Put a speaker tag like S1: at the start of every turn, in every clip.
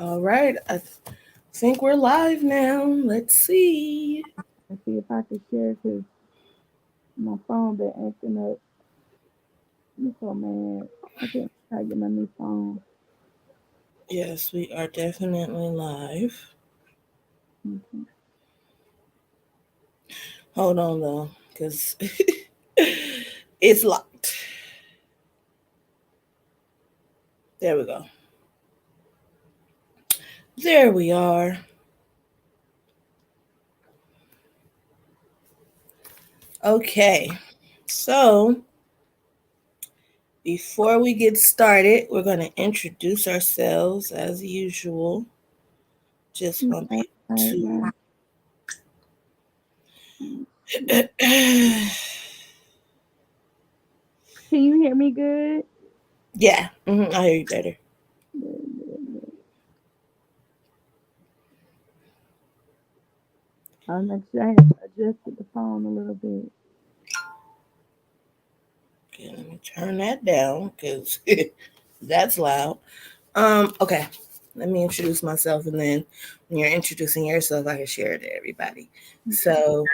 S1: All right. I think we're live now. Let's see.
S2: And see if I can share because my phone been acting up. I'm so mad. I can't try to get my new phone.
S1: Yes, we are definitely live.
S2: Okay.
S1: Hold on though, because it's locked. There we go. There we are. Okay. So before we get started, we're going to introduce ourselves as usual. Just want
S2: Right, right,
S1: people
S2: right.
S1: to.
S2: Can you hear me good?
S1: Yeah, I hear you better.
S2: Good, good, good. I'll make sure I have adjusted the phone a little bit.
S1: Okay, let me turn that down because that's loud. Okay. Let me introduce myself, and then when you're introducing yourself, I can share it to everybody.
S2: Okay.
S1: So,
S2: Um,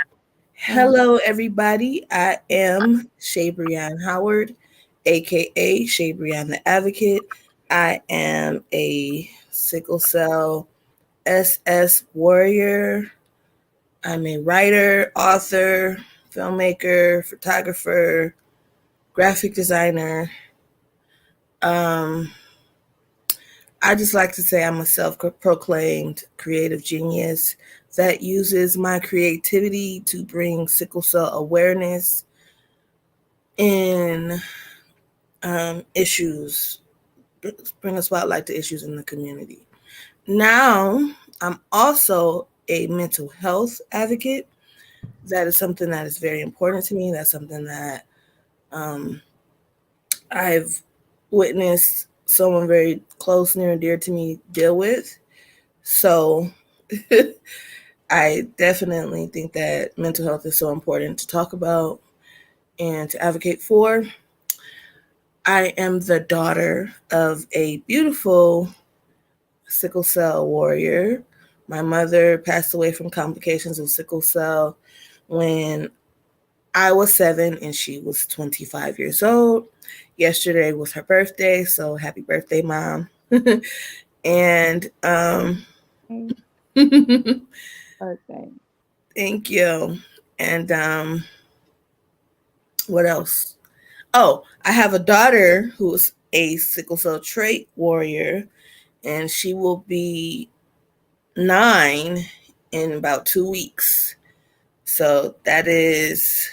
S1: hello, everybody. I am Shabreon Howard, aka Shabreon The Advocate. I am a sickle cell SS warrior. I'm a writer, author, filmmaker, photographer, graphic designer. Um, I just like to say I'm a self proclaimed creative genius that uses my creativity to bring sickle cell awareness in issues, bring a spotlight to issues in the community. Now, I'm also a mental health advocate. That is something that is very important to me. That's something that um, I've witnessed someone very close, near, and dear to me deal with. So, I definitely think that mental health is so important to talk about and to advocate for. I am the daughter of a beautiful sickle cell warrior. My mother passed away from complications of sickle cell when I was 7 and she was 25 years old. Yesterday was her birthday, so happy birthday, Mom. and
S2: hey, birthday.
S1: thank you. And what else? Oh, I have a daughter who's a sickle cell trait warrior, and she will be 9 in about 2 weeks. So that is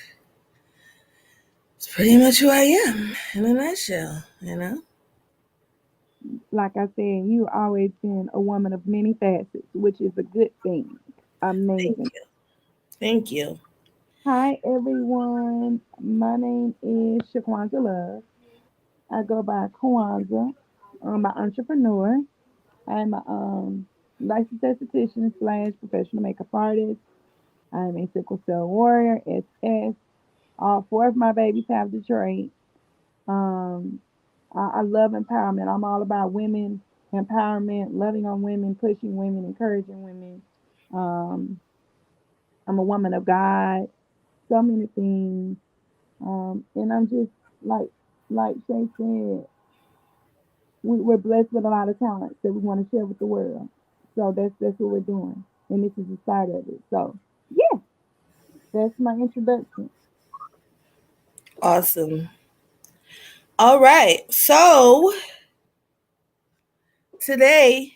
S1: pretty much who I am in a nutshell.
S2: Like I said, you always been a woman of many facets, which is a good thing.
S1: Thank
S2: Amazing.
S1: you. Thank you.
S2: Hi, everyone. My name is Shaquansia Love. I go by Kwanzaa. I'm an entrepreneur. I'm a licensed esthetician slash professional makeup artist. I'm a sickle cell warrior, SS. All four of my babies have the trait. Um, I love empowerment. I'm all about women empowerment, loving on women, pushing women, encouraging women. Um, I'm a woman of God. So many things. And I'm just like Shay said, we're blessed with a lot of talents that we want to share with the world. So that's what we're doing, and this is the start of it. So yeah, that's my introduction.
S1: Awesome. All right. So today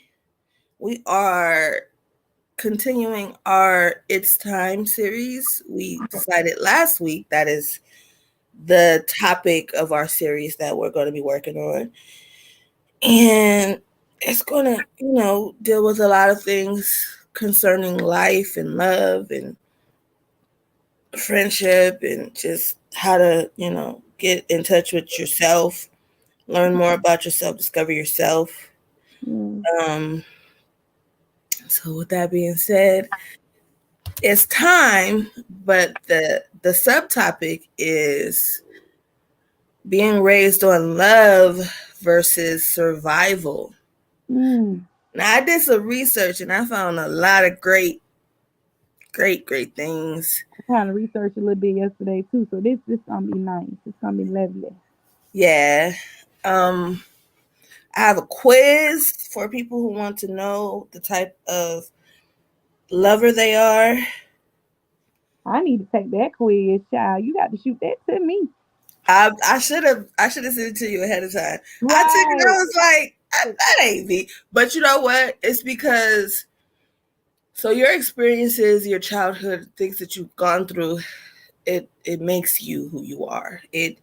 S1: we are continuing our It's Time series. We decided last week that is the topic of our series that we're going to be working on. And it's going to, deal with a lot of things concerning life and love and friendship and just how to, get in touch with yourself, learn more about yourself, discover yourself.
S2: Yeah.
S1: Um, so with that being said, it's time, but the subtopic is being raised on love versus survival.
S2: Mm.
S1: Now I did some research and I found a lot of great things.
S2: I kind of researched a little bit yesterday too, so this gonna be nice. It's gonna be lovely.
S1: Yeah. Um, I have a quiz for people who want to know the type of lover they are.
S2: I need to take that quiz, child. You got to shoot that to me.
S1: I should have sent it to you ahead of time. I took it. I
S2: Right.
S1: was like, that ain't me. But you know what? It's because so your experiences, your childhood, things that you've gone through, it makes you who you are. It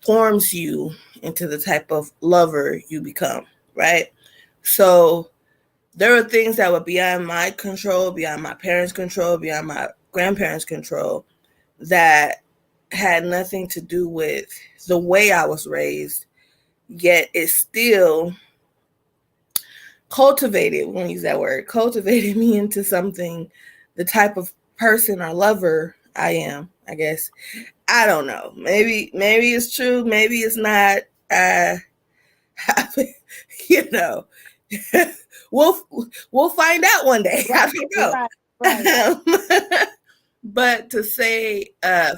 S1: forms you into the type of lover you become, right? So there are things that were beyond my control, beyond my parents' control, beyond my grandparents' control that had nothing to do with the way I was raised, yet it still cultivated, we're gonna use that word, cultivated me into something, the type of person or lover I am, I guess. I don't know. Maybe it's true, maybe it's not. Uh you know, we'll we'll find out one day.
S2: Right.
S1: I don't
S2: Right. Right.
S1: know. But to say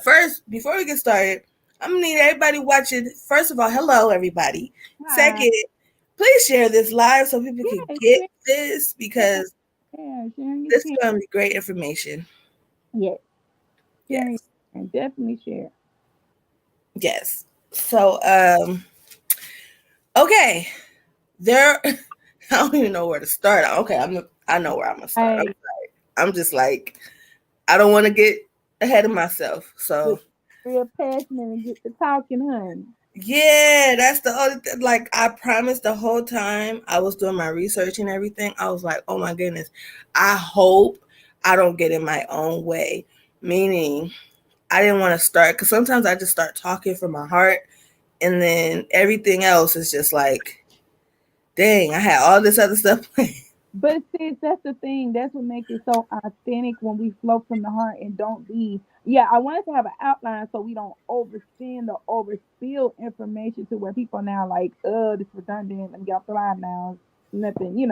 S1: first, before we get started, I'm gonna need everybody watching. First of all, hello everybody.
S2: Hi.
S1: Second, please share this live so people can
S2: Yeah.
S1: get
S2: Share,
S1: this
S2: share,
S1: because
S2: yeah. Sharing your
S1: this is
S2: skin.
S1: gonna be great information.
S2: Yes. Sharing
S1: Yes.
S2: and definitely share.
S1: Yes. So okay. There I don't even know where to start. Okay, I know where I'm gonna start.
S2: Hey,
S1: I'm just like I don't want to get ahead of myself. So
S2: look, real passionate and get to talking, honey.
S1: yeah, that's the other thing. Like I promised the whole time I was doing my research and everything, I was like, oh my goodness, I hope I don't get in my own way. Meaning, I didn't want to start because sometimes I just start talking from my heart, and then everything else is just like, dang, I had all this other stuff.
S2: But sis, that's the thing. That's what makes it so authentic when we flow from the heart and don't be. Yeah, I wanted to have an outline so we don't overspend or overspill information to where people now like, this redundant. Let me get off the line now. Nothing,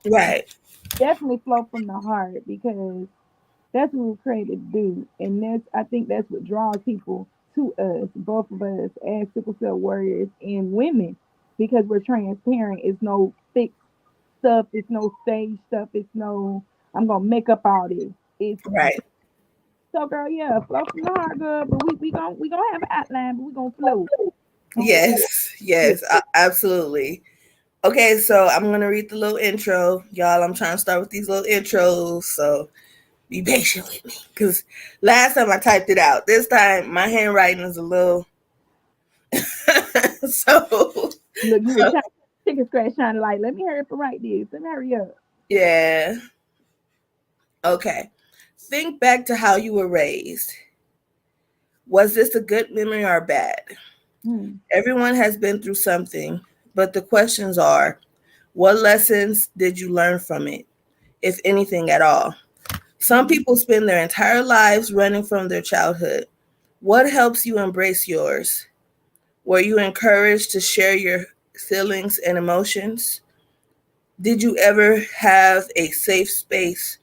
S1: Right,
S2: Definitely flow from the heart because that's what we're created to do. And I think that's what draws people to us, both of us as sickle cell warriors and women, because we're transparent. It's no fixed stuff, it's no stage stuff, it's no I'm gonna make up all this. It's
S1: right.
S2: so girl, yeah, flow from the heart, girl. But we gonna have an outline, but we gonna flow. Gonna flow.
S1: Yes,
S2: Yeah.
S1: yes, absolutely. Okay, so I'm gonna read the little intro, y'all. I'm trying to start with these little intros, so be patient with me. Cause last time I typed it out, this time my handwriting is a little so
S2: Look, you were trying chicken scratch trying to like, let me hurry up and write this. Let me hurry up.
S1: yeah. Okay. Think back to how you were raised. Was this a good memory or bad?
S2: Hmm.
S1: Everyone has been through something, but the questions are what lessons did you learn from it, if anything at all? Some
S2: Hmm.
S1: people spend their entire lives running from their childhood. What helps you embrace yours? Were you encouraged to share your feelings and emotions? Did you ever have a safe space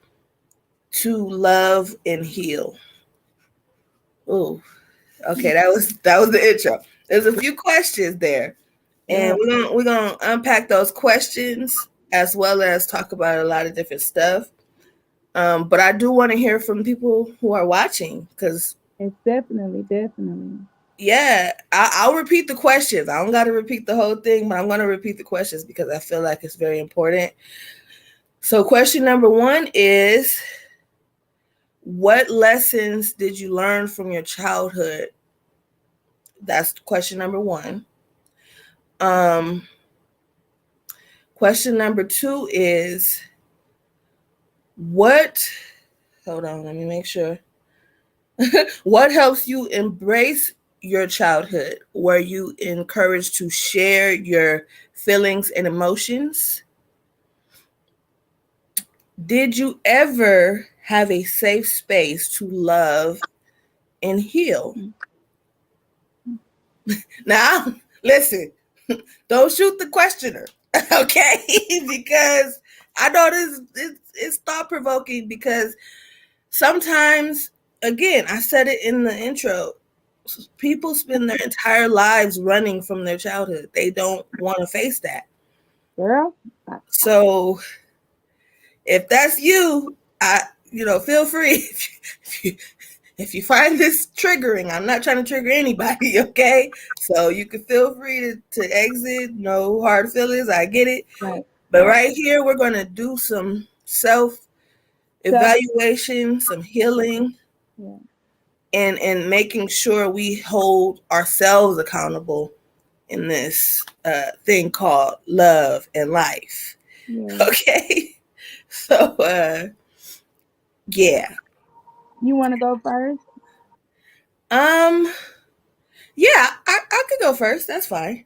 S1: to love and heal? Ooh, okay, that was the intro. There's a few questions there, and
S2: Yeah.
S1: we're gonna unpack those questions as well as talk about a lot of different stuff. But I do want to hear from people who are watching because
S2: It's definitely.
S1: yeah, I'll repeat the questions. I don't got to repeat the whole thing, but I'm going to repeat the questions because I feel like it's very important. So, question number one is what lessons did you learn from your childhood? That's question number one. Um, question number two is what, hold on, let me make sure. What helps you embrace your childhood? Were you encouraged to share your feelings and emotions? Did you ever have a safe space to love and heal?
S2: Hmm.
S1: Now, listen, don't shoot the questioner. Okay, because I know it's thought provoking because sometimes, again, I said it in the intro, people spend their entire lives running from their childhood. They don't want to face that.
S2: Girl, I,
S1: So if that's you, feel free. If you, if you find this triggering, I'm not trying to trigger anybody, okay? So you can feel free to exit. No hard feelings. I get it.
S2: right,
S1: But
S2: right.
S1: right here, we're going to do some self
S2: Self,
S1: evaluation, some healing,
S2: yeah,
S1: and making sure we hold ourselves accountable in this thing called love and life.
S2: yeah.
S1: Okay. So, yeah.
S2: You want to go first?
S1: Um, yeah, I could go first. That's fine.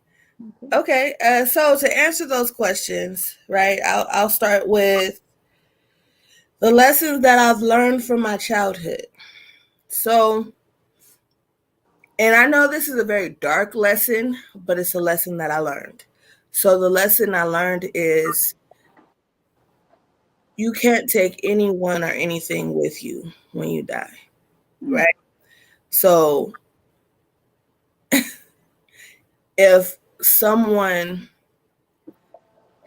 S2: Okay.
S1: Okay. So to answer those questions, right, I'll start with the lessons that I've learned from my childhood. So, and I know this is a very dark lesson, but it's a lesson that I learned. So the lesson I learned is you can't take anyone or anything with you when you die,
S2: Mm,
S1: right? So if someone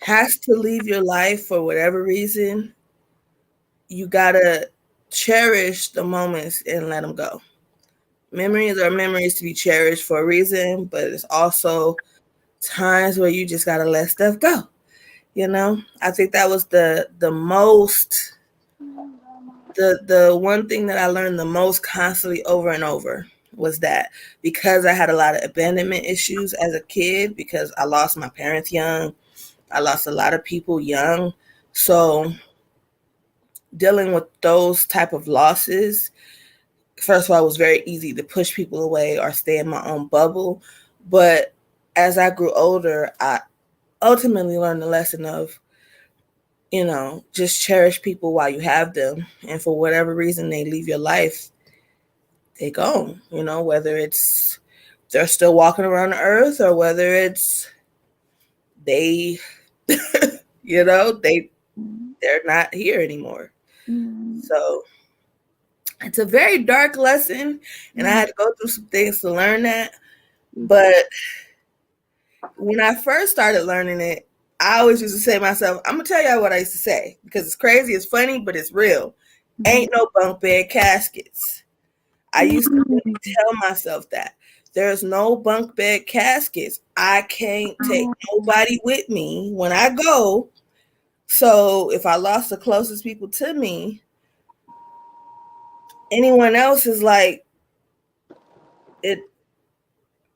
S1: has to leave your life for whatever reason, you gotta cherish the moments and let them go. Memories are memories to be cherished for a reason, but it's also times where you just gotta let stuff go. I think that was the one thing that I learned the most constantly over and over was that because I had a lot of abandonment issues as a kid because I lost my parents young, I lost a lot of people young. So dealing with those type of losses, first of all, it was very easy to push people away or stay in my own bubble. But as I grew older, I ultimately learned the lesson of, just cherish people while you have them. And for whatever reason they leave your life, they go, whether it's they're still walking around the earth or whether it's they,
S2: mm,
S1: they're not here anymore.
S2: mm,
S1: So it's a very dark lesson, and I
S2: mm.
S1: had to go through some things to learn that.
S2: Me too.
S1: But when I first started learning it, I always used to say to myself, I'm gonna tell y'all what I used to say because it's crazy, it's funny, but it's real.
S2: Mhm.
S1: Ain't no bunk bed caskets. I used to really
S2: Mm.
S1: tell myself that. There's no bunk bed caskets. I can't take
S2: Oh,
S1: nobody with me when I go. So if I lost the closest people to me, anyone else is like, it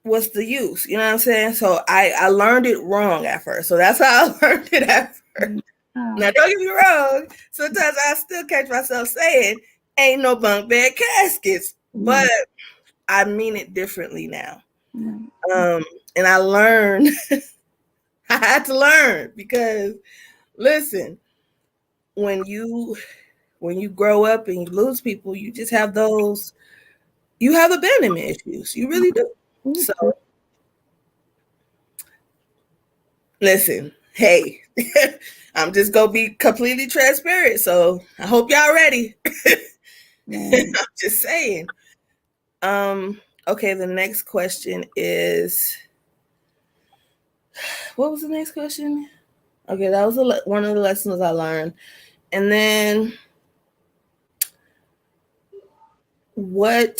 S1: what's the use? You know what I'm saying? So I learned it wrong at first. So that's how I learned it at first.
S2: wow.
S1: Now don't get me wrong. Sometimes I still catch myself saying, ain't no bunk bed caskets. But
S2: Right,
S1: I mean it differently now.
S2: right.
S1: Um, and I learned I had to learn because listen, when you when you grow up and you lose people, you just have you have abandonment issues. You really do.
S2: Ooh,
S1: So
S2: good.
S1: listen, hey, I'm just gonna be completely transparent. So I hope y'all ready.
S2: Right.
S1: I'm just saying. Um, okay, the next question is what was the next question? Okay, that was one of the lessons I learned. And then what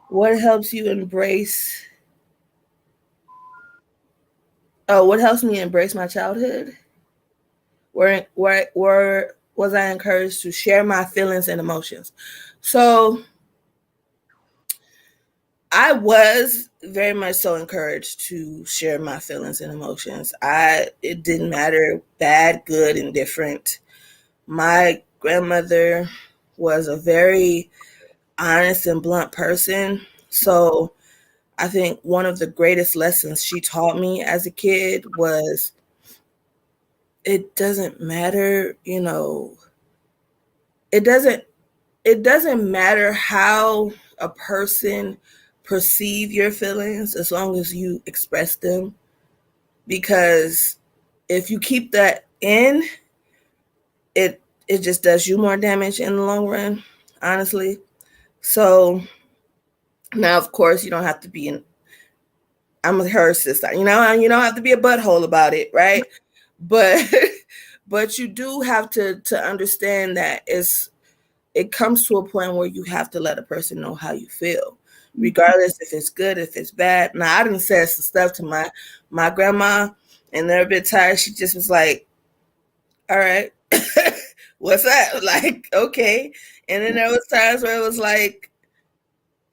S1: what helps you embrace what helps me embrace my childhood? Where was I encouraged to share my feelings and emotions? So I was very much so encouraged to share my feelings and emotions. It didn't matter bad, good, indifferent. My grandmother was a very honest and blunt person. So I think one of the greatest lessons she taught me as a kid was it doesn't matter, it doesn't it doesn't matter how a person perceive your feelings as long as you express them because if you keep that in, it just does you more damage in the long run, honestly. So now, of course, you don't have to be an I'm her sister. You don't have to be a butthole about it, right? But but you do have to understand that it comes to a point where you have to let a person know how you feel, regardless if it's good, if it's bad. Now I didn't say some stuff to my grandma, and they're a bit tired. She just was like, "All right, what's that?" Like, okay. And then there was times where it was like,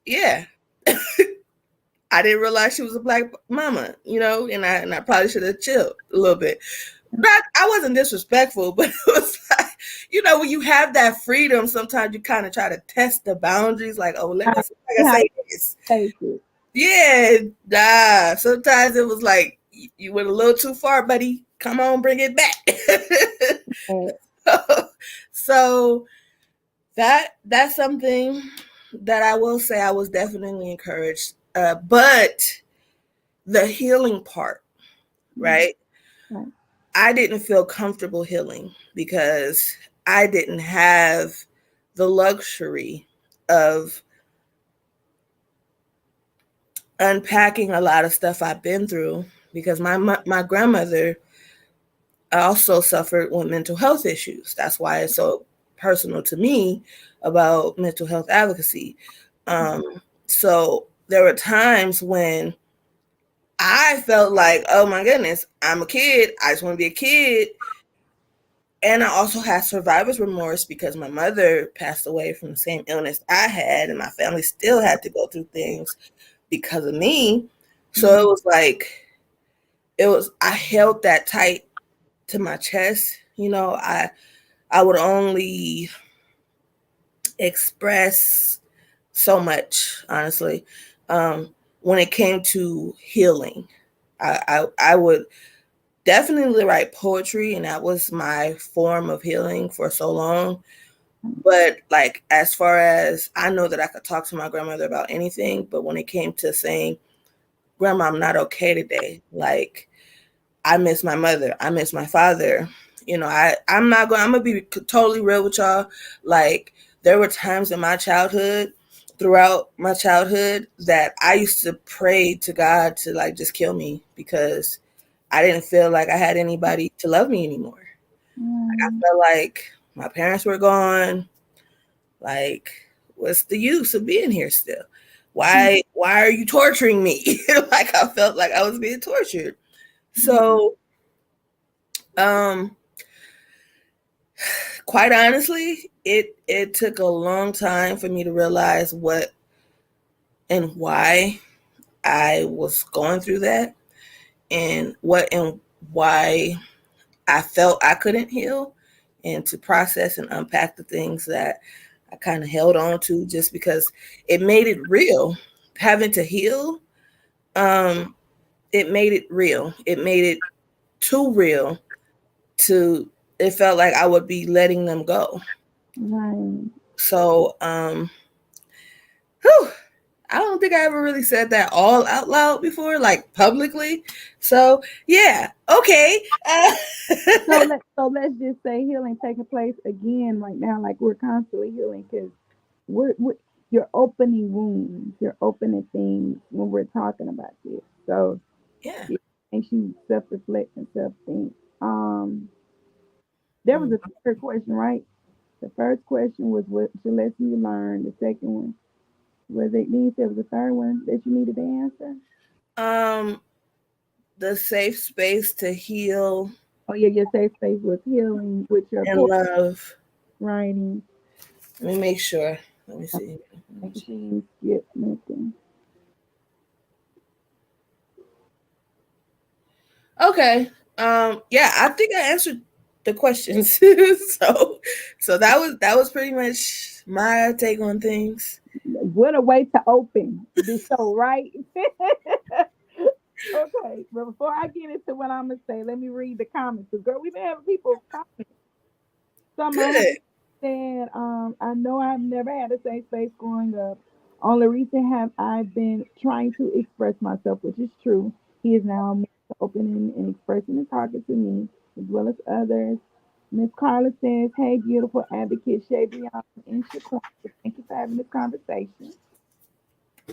S1: "Yeah, I didn't realize she was a black mama, and I probably should have chilled a little bit. Not, I wasn't disrespectful, but it was like, when you have that freedom, sometimes you kind of try to test the boundaries. Like, oh, let me
S2: I
S1: see if I can
S2: how
S1: say
S2: to
S1: this.
S2: take it.
S1: Yeah, nah. Sometimes it was like you went a little too far, buddy. Come on, bring it back.
S2: Uh,
S1: So that's something that I will say I was definitely encouraged. But the healing part, right?
S2: right.
S1: I didn't feel comfortable healing because I didn't have the luxury of unpacking a lot of stuff I've been through because my grandmother also suffered with mental health issues. That's why it's so personal to me about mental health advocacy. Um, so there were times when I felt like, oh my goodness, I'm a kid. I just want to be a kid. And I also had survivor's remorse because my mother passed away from the same illness I had, and my family still had to go through things because of me. So it was like, I held that tight to my chest. I would only express so much, honestly. When it came to healing, I would definitely write poetry, and that was my form of healing for so long. But like, as far as I know that I could talk to my grandmother about anything, but when it came to saying, "Grandma, I'm not okay today," like, I miss my mother, I miss my father. I'm not going. I'm gonna be totally real with y'all. Like, there were times in my childhood, throughout my childhood, that I used to pray to God to like just kill me because I didn't feel like I had anybody to love me anymore. Like, I felt like my parents were gone. Like, what's the use of being here still? Why are you torturing me? Like, I felt like I was being tortured. So, um, quite honestly, it took a long time for me to realize what and why I was going through that, and why I felt I couldn't heal, and to process and unpack the things that I kind of held on to just because it made it real. Having to heal, um, it made it real. It made it too real to. It felt like I would be letting them go.
S2: Right.
S1: So, whew, I don't think I ever really said that all out loud before, like publicly. So, yeah, okay.
S2: So let's just say healing taking place again right now, like we're constantly healing because we're you're opening wounds, you're opening things when we're talking about this. So
S1: Yeah.
S2: it makes you self reflect and self think. There was
S1: Mm.
S2: a third question, right? The first question was what the lesson you learned. The second one was it. Then you said was the third one that you needed to answer.
S1: Um, the safe space to heal
S2: Oh yeah, your safe space was healing with your
S1: and
S2: poor
S1: love.
S2: writing.
S1: Let me make sure. Let me see.
S2: Making sure you didn't skip nothing.
S1: Okay. Yeah, I think I answered the questions. So that was pretty much my take on things.
S2: What a way to open this show, right? Okay, but before I get into what I'm gonna say, let me read the comments. So, girl, we've been having people comment. Some of
S1: Good.
S2: said, I know I've never had a safe space growing up. Only reason have I been trying to express myself, which is true. He is now. opening and expressing and talking to me as well as others. Miss Carla says, "Hey, beautiful advocate Shabreon and Shaquansia. Thank you for having this conversation."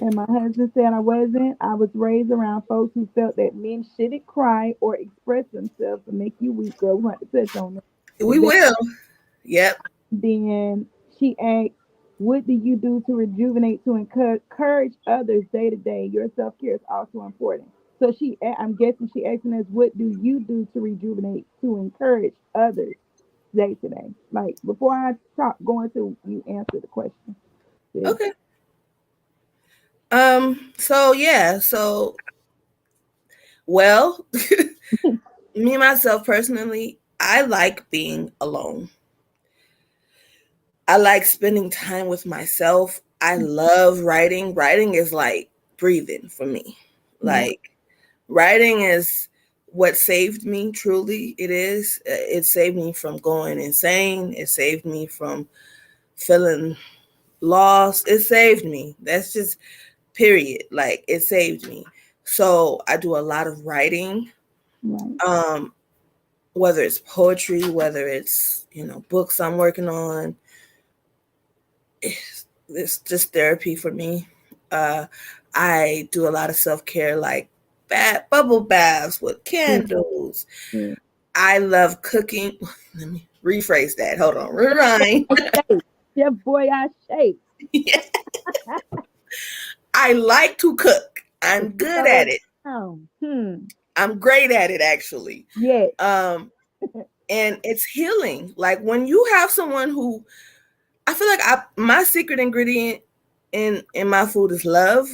S2: And my husband said, "I wasn't. I was raised around folks who felt that men shouldn't cry or express themselves to make you weak." Girl, we want to touch on that.
S1: We
S2: If they
S1: will. Yep.
S2: then she asked, "What do you do to rejuvenate to encourage others day to day? Your self care is also important." So I'm guessing she asking us, "What do you do to rejuvenate to encourage others day to day?" Like before I talk, go into you answer the question. Sis.
S1: Okay. So yeah. So well, me myself personally, I like being alone. I like spending time with myself. I love writing. Writing is like breathing for me.
S2: Right,
S1: Like writing is what saved me, truly. It is. It saved me from going insane. It saved me from feeling lost. It saved me. That's just period. Like it saved me. So I do a lot of writing.
S2: right.
S1: Um, whether it's poetry, whether it's, books I'm working on, it's just therapy for me. Uh, I do a lot of self care, like bubble baths with
S2: Yeah,
S1: candles.
S2: yeah.
S1: I love cooking. Let me rephrase that. Hold on, rewind.
S2: I shake. Yeah, boy, I shake.
S1: I like to cook. I'm good
S2: Throw
S1: at
S2: it
S1: it.
S2: down.
S1: I'm great at it, actually.
S2: Yes.
S1: Um, and it's healing. Like when you have someone who, I feel like my secret ingredient in my food is love.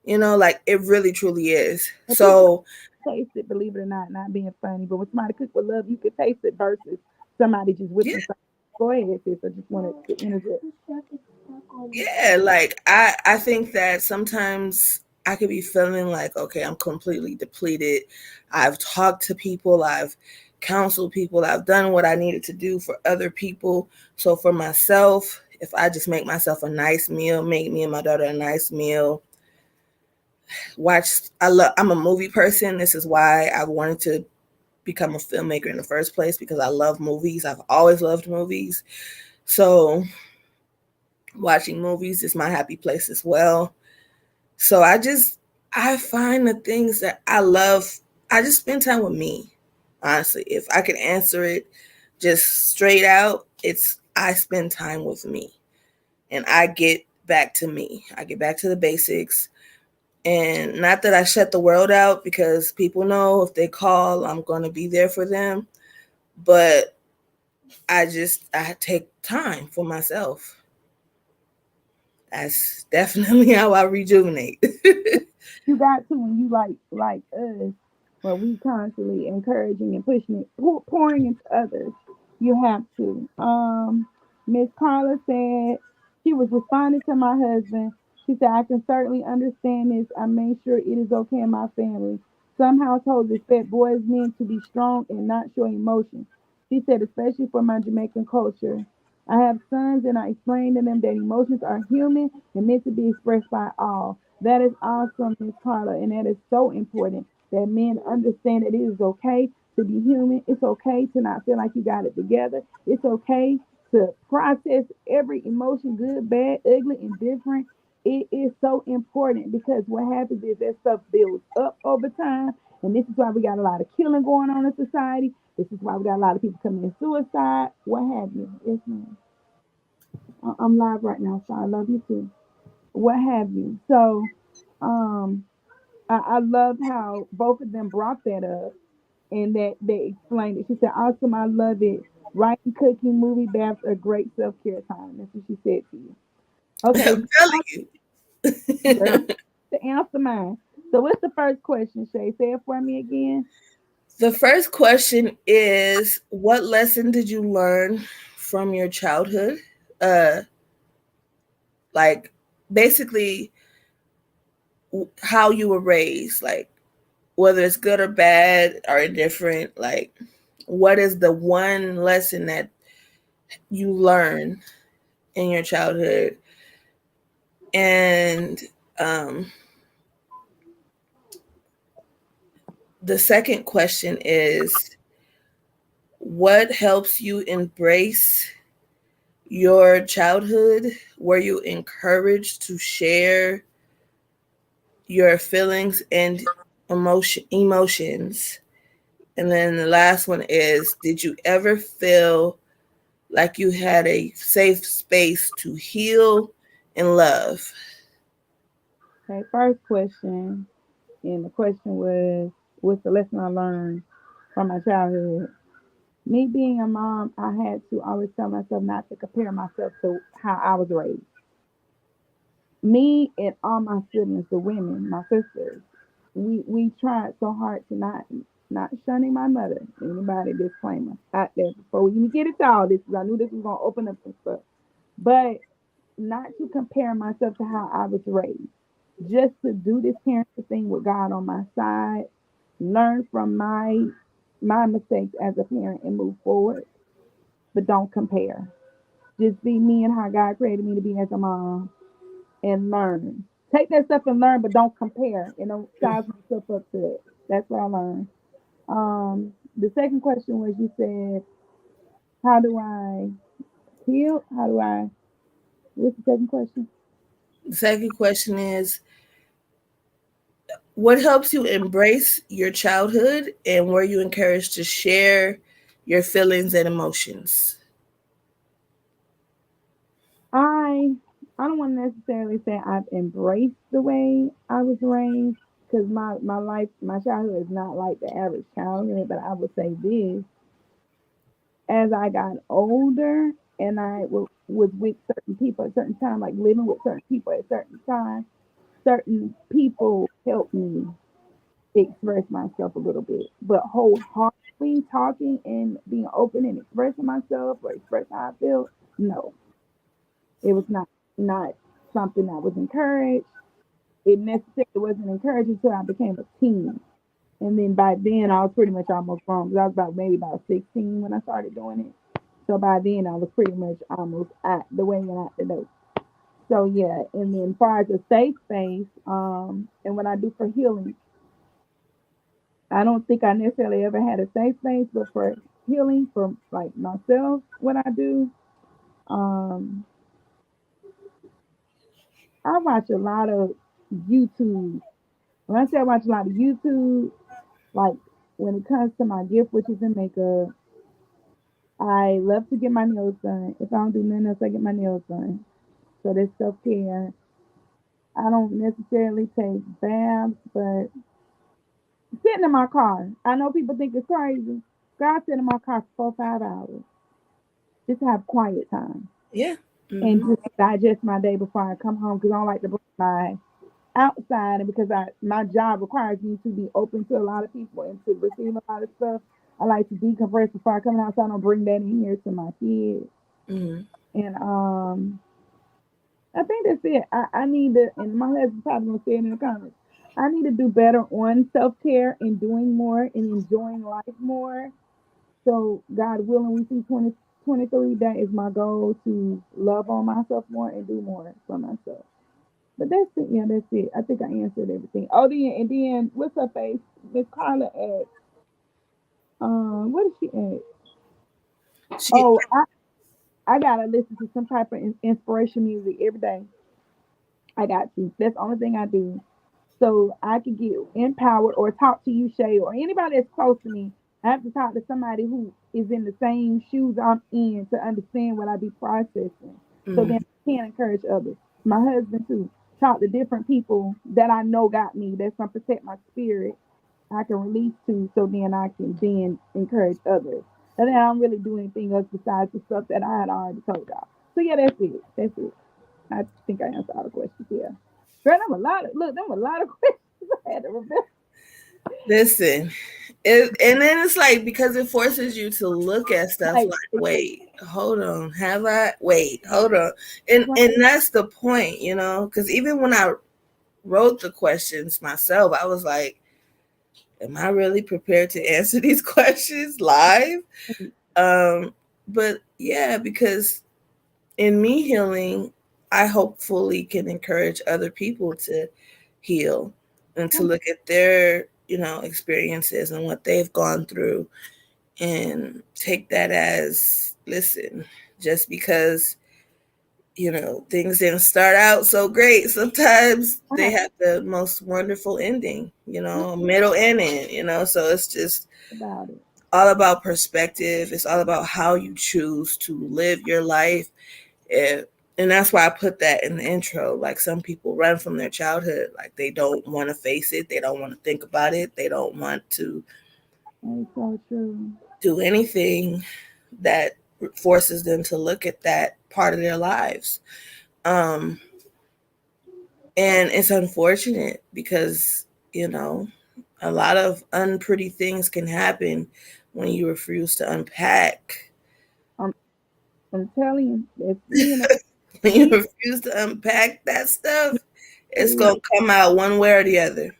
S1: Like it really truly is.
S2: And people
S1: So
S2: taste it, believe it or not being funny. But when somebody cook with love, you can taste it versus somebody just
S1: yeah,
S2: whipping something. Go ahead, sis. I just wanted to interject.
S1: yeah. Like I think that sometimes I could be feeling like, okay, I'm completely depleted. I've talked to people, I've counseled people, I've done what I needed to do for other people. So for myself, if I just make myself a nice meal, make me and my daughter a nice meal, I'm a movie person. This is why I wanted to become a filmmaker in the first place, because I love movies. I've always loved movies. So watching movies is my happy place as well. So I find the things that I love. I just spend time with me. Honestly, if I could answer it just straight out, it's I spend time with me and I get back to me. I get back to the basics. And not that I shut the world out, because people know if they call, I'm going to be there for them. But I take time for myself. That's definitely how I rejuvenate.
S2: You got to when you like us, where we constantly encouraging and pushing it, pouring into others. You have to. Miss Carla said she was responding to my husband. She said, "I can certainly understand this. I made sure it is okay in my family. Some households expect boys men to be strong and not show emotion." She said, "Especially for my Jamaican culture. I have sons and I explain to them that emotions are human and meant to be expressed by all." That is awesome, Miss Carla, and that is so important that men understand that it is okay to be human. It's okay to not feel like you got it together. It's okay to process every emotion, good, bad, ugly, and different. It is so important because what happens is that stuff builds up over time. And this is why we got a lot of killing going on in society. This is why we got a lot of people committing suicide. What have you? Yes, ma'am. I'm live right now, so I love you too. What have you? So, um, I loved how both of them brought that up and that they explained it. She said, "Awesome, I love it. Writing, cooking, movie baths are great self care time." That's what she said to you. Okay,
S1: I'm telling you.
S2: girl, to answer mine. So, what's the first question, Shay? Say it for me again.
S1: The first question is, what lesson did you learn from your childhood? Uh, like basically how you were raised, like whether it's good or bad or indifferent, like what is the one lesson that you learn in your childhood? And um The second question is, what helps you embrace your childhood? Were you encouraged to share your feelings and emotions? And then the last one is, did you ever feel like you had a safe space to heal and love?
S2: Okay, first question, and the question was, what's the lesson I learned from my childhood? Me being a mom, I had to always tell myself not to compare myself to how I was raised. Me and all my siblings, the women, my sisters, we tried so hard to not shunning my mother. Anybody disclaimer out there before we even get into all this, 'cause I knew this was gonna open up some stuff. But not to compare myself to how I was raised. Just to do this parenting thing with God on my side, learn from my mistakes as a parent and move forward, but don't compare. Just be me and how God created me to be as a mom and learn. Take that stuff and learn, but don't compare and don't size myself up to it. That's what I learned. The second question was, you said, how do I heal? How do I, what's the second question?
S1: The second question is, what helps you embrace your childhood and were you encouraged to share your feelings and emotions?
S2: I I don't want to necessarily say I've embraced the way I was raised, because my life, my childhood is not like the average childhood. But I would say this: as I got older and was with certain people at certain time, like living with certain people at certain time, certain people helped me express myself a little bit. But wholeheartedly talking and being open and expressing myself or express how I feel, no, it was not something that was encouraged. It necessarily wasn't encouraged until I became a teen. And then by then I was pretty much almost grown, because I was about 16 when I started doing it. So by then I was pretty much almost at the way and out the door. So yeah, and then as far as a safe space, and what I do for healing, I don't think I necessarily ever had a safe space, but for healing for like myself, what I do, um, I watch a lot of YouTube. When I say I watch a lot of YouTube, like when it comes to my gift, which is in makeup, I love to get my nails done. If I don't do nothing else, I get my nails done. So that's self care. I don't necessarily take baths, but sitting in my car. I know people think it's crazy. God, sit in my car for 4 or 5 hours. Just have quiet time
S1: Yeah.
S2: and
S1: Hmm.
S2: just digest my day before I come home, because I don't like to bring my outside, and because my job requires me to be open to a lot of people and to receive a lot of stuff. I like to decompress before I come out, so I don't bring that in here to my kids.
S1: Hmm.
S2: And I think that's it. I need to, and my husband probably gonna say it in the comments. I need to do better on self care and doing more and enjoying life more. So God willing, we see 2023. That is my goal, to love on myself more and do more for myself. But that's it. Yeah, that's it. I think I answered everything. Oh, then what's her face? Miss Carla asked. What did she ask?
S1: She,
S2: Oh, I gotta listen to some type of inspiration music every day. I got to. That's the only thing I do, so I can get empowered or talk to you, Shay, or anybody that's close to me. I have to talk to somebody who is in the same shoes I'm in to understand what I be processing. So then
S1: mm,
S2: I can encourage others. My husband too. Talk to different people that I know got me, that's gonna protect my spirit. I can release to, so then I can then encourage others. And then I don't really do anything else besides the stuff that I had already told y'all. So yeah, that's it. That's it. I think I answered all the questions here. Girl, them a lot of look, them a lot of questions I had to remember.
S1: listen, and then it's like, because it forces you to look at stuff
S2: Like,
S1: like, wait, hold on, have I? Wait, hold on,
S2: right,
S1: and that's the point, because even when I wrote the questions myself, I was like, am I really prepared to answer these questions live? Um, but yeah, because in me healing, I hopefully can encourage other people to heal and to
S2: right,
S1: look at their experiences and what they've gone through, and take that as, listen, just because things didn't start out so great, sometimes they
S2: Right.
S1: have the most wonderful ending,
S2: Right
S1: middle and end, so it's just
S2: about it.
S1: all about perspective. It's all about how you choose to live your life. And, and that's why I put that in the intro. Like, some people run from their childhood, like they don't want to face it, they don't want to think about it, they don't want to
S2: It's so true.
S1: do anything that forces them to look at that part of their lives. Um, and it's unfortunate because, a lot of unpretty things can happen when you refuse to unpack.
S2: I'm, I'm telling you,
S1: When you
S2: it
S1: refuse to unpack that stuff, it's
S2: is
S1: going to come out one way or the other.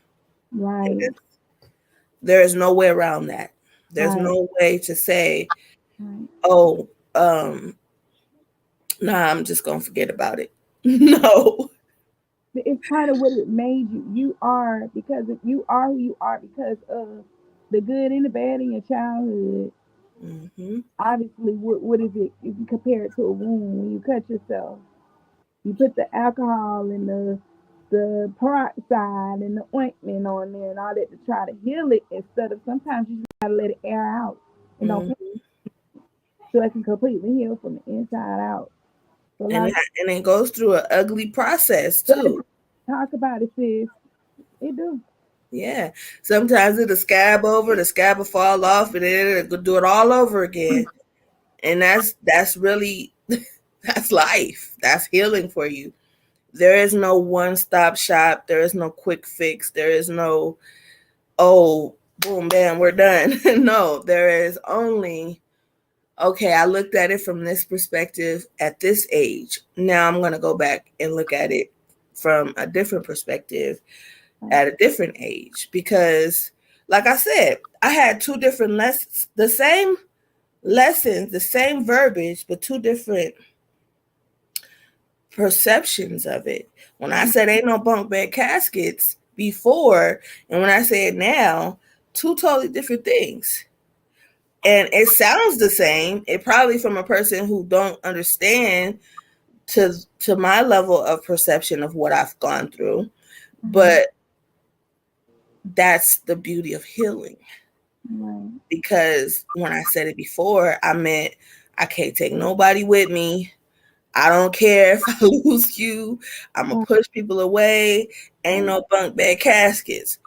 S2: right,
S1: There is no way around that. There's
S2: right,
S1: no way to say,
S2: right.
S1: oh, nah, I'm just going to forget about it. No.
S2: It's part of what it made you. You are because you are who you are because of the good and the bad in your childhood.
S1: Hmm.
S2: Obviously, what is it? If you compare it to a wound, when you cut yourself, you put the alcohol and the peroxide and the ointment on there and all that to try to heal it. Instead of sometimes you just gotta let it air out and don't
S1: Hmm.
S2: put so it can completely heal from the inside out. So a
S1: And
S2: lot
S1: it,
S2: of
S1: and it goes through an ugly process
S2: people
S1: too.
S2: talk about it, sis. It do.
S1: Yeah. Sometimes it'll scab over, the scab will fall off, and then it'll do it all over again. And that's really that's life. That's healing for you. There is no one stop shop. There is no quick fix. There is no, oh, boom, bam, we're done. No, there is only, okay, I looked at it from this perspective at this age. Now I'm going to go back and look at it from a different perspective
S2: Right.
S1: at a different age. Because, like I said, I had two different lessons, the same verbiage, but two different perceptions of it. When I said ain't no bunk bed caskets before, and when I say it now, two totally different things. And it sounds the same. It probably from a person who don't understand to my level of perception of what I've gone through.
S2: Mm-hmm.
S1: But that's the beauty of healing.
S2: Right.
S1: Because when I said it before, I meant I can't take nobody with me. I don't care if I lose you. I'm gonna
S2: Right.
S1: push people away. Ain't
S2: Right.
S1: no bunk bed caskets.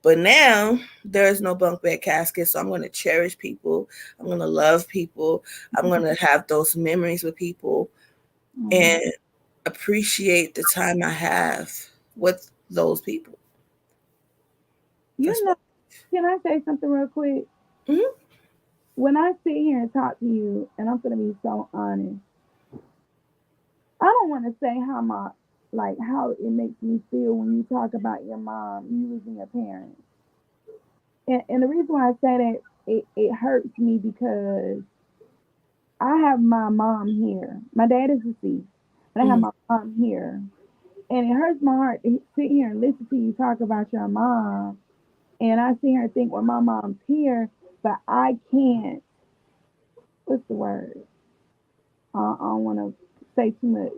S1: But now there's no bunk bed caskets. So I'm gonna cherish people. I'm gonna love people. I'm gonna have those memories with people
S2: Right.
S1: and appreciate the time I have with those people. That's
S2: You know,
S1: what.
S2: can I say something real quick?
S1: Mhm.
S2: When I sit here and talk to you, and I'm gonna be so honest, I don't want to say how my like how it makes me feel when you talk about your mom, you losing your parents. And the reason why I say that it hurts me because I have my mom here. My dad is deceased, but I have
S1: Mhm.
S2: my mom here. And it hurts my heart to sit here and listen to you talk about your mom. And I sit here and think, well, my mom's here, but I can't, what's the word? I don't want to say too much.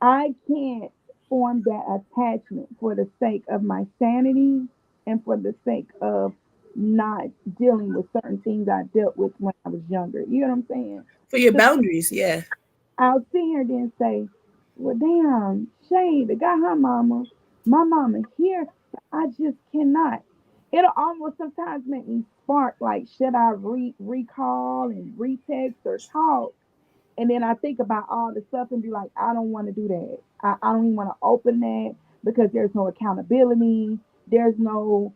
S2: I can't form that attachment for the sake of my sanity and for the sake of not dealing with certain things I dealt with when I was younger. You know what I'm saying?
S1: For your boundaries, yeah.
S2: I'll sit here and then say, well, damn, Shane, the guy, her mama, my mama here, but I just cannot. It'll almost sometimes make me spark, like, should I recall and retext or talk? And then I think about all the stuff and be like, I don't want to do that. I don't even want to open that because there's no accountability. There's no,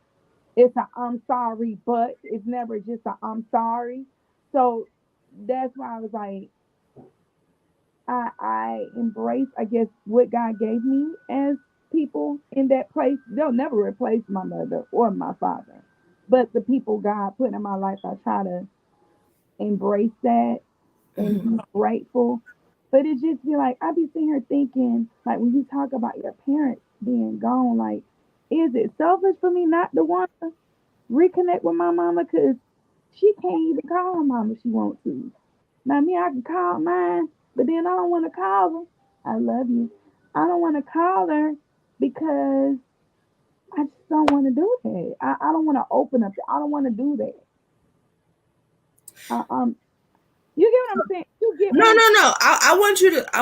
S2: it's a I'm sorry, but it's never just a I'm sorry. So that's why I was like, I embrace, I guess, what God gave me as people in that place. They'll never replace my mother or my father. But the people God put in my life, I try to embrace that and
S1: Mhm.
S2: be grateful. But it just be like I be sitting here thinking, like when you talk about your parents being gone, like Is it selfish for me not to want to reconnect with my mama? Because she can't even call her mama if she wants to. Now, me, I can call mine, but then I don't want to call her. I love you. I don't want to call her because I just don't want to do that. I don't want to open up. I don't want to do that. Uh, um, you get what I'm saying? You get
S1: No,
S2: what I'm
S1: no, no. I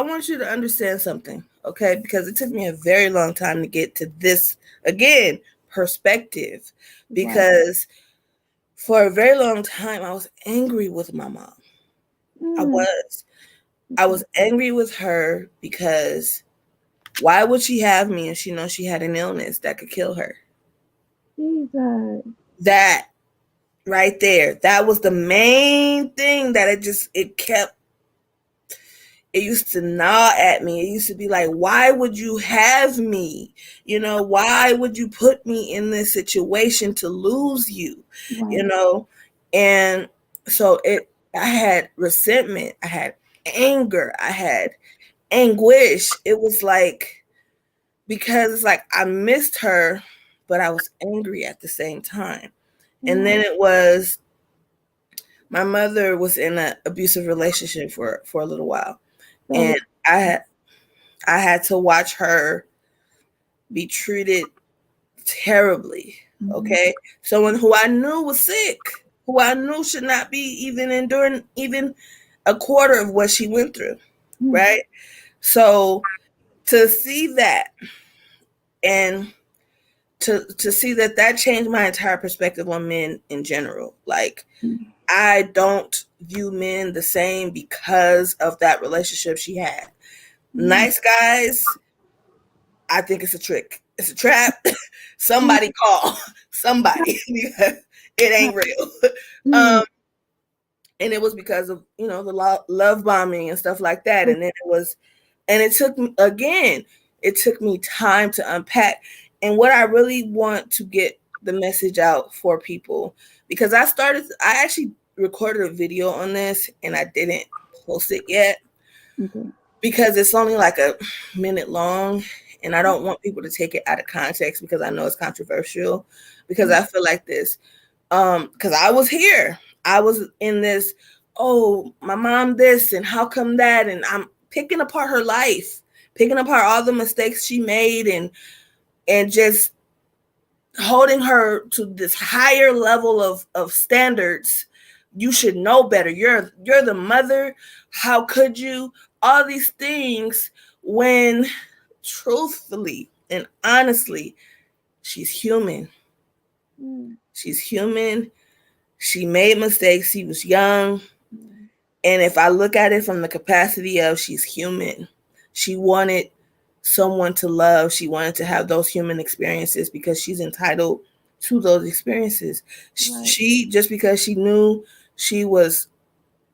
S1: want you to understand something, okay? Because it took me a very long time to get to this again perspective.
S2: right.
S1: Because for a very long time I was angry with my mom. I
S2: Mm,
S1: was. I
S2: okay.
S1: was angry with her because why would she have me if she knows she had an illness that could kill her?
S2: Jesus.
S1: That right there, that was the main thing that it kept. It used to gnaw at me. It used to be like, why would you have me? Why would you put me in this situation to lose you? You
S2: Right.
S1: know? And so I had resentment, I had anger, I had anguish. It was like, because it's like I missed her, but I was angry at the same time. And then
S2: Right.
S1: it was my mother was in an abusive relationship for a little while,
S2: So,
S1: and I had I had to watch her be treated terribly.
S2: mm-hmm.
S1: Okay, someone who I knew was sick, who I knew should not be even enduring even a quarter of what she went through.
S2: Mm,
S1: Right. So to see that, and to see that changed my entire perspective on men in general. Like,
S2: mm,
S1: I don't view men the same because of that relationship she had.
S2: mm,
S1: Nice guys, I think it's a trick. It's a trap.
S2: mm,
S1: Somebody call somebody because it ain't real.
S2: mm,
S1: Um, and it was because of the love bombing and stuff like that. And then it took me again. It took me time to unpack. And what I really want to get the message out for people, because I actually recorded a video on this and I didn't post it yet
S2: okay.
S1: because it's only like a minute long, and I don't want people to take it out of context because I know it's controversial. Because
S2: Mm,
S1: I feel like this, because I was here, I was in this. Oh, my mom this, and how come that, and I'm picking apart her life, picking apart all the mistakes she made, and just holding her to this higher level of standards. You should know better. You're the mother. How could you? All these things, when truthfully and honestly, she's human.
S2: mm,
S1: She's human. She made mistakes. She was young.
S2: mm,
S1: And if I look at it from the capacity of she's human, she wanted someone to love. She wanted to have those human experiences because she's entitled to those experiences.
S2: right.
S1: She, just because she knew she was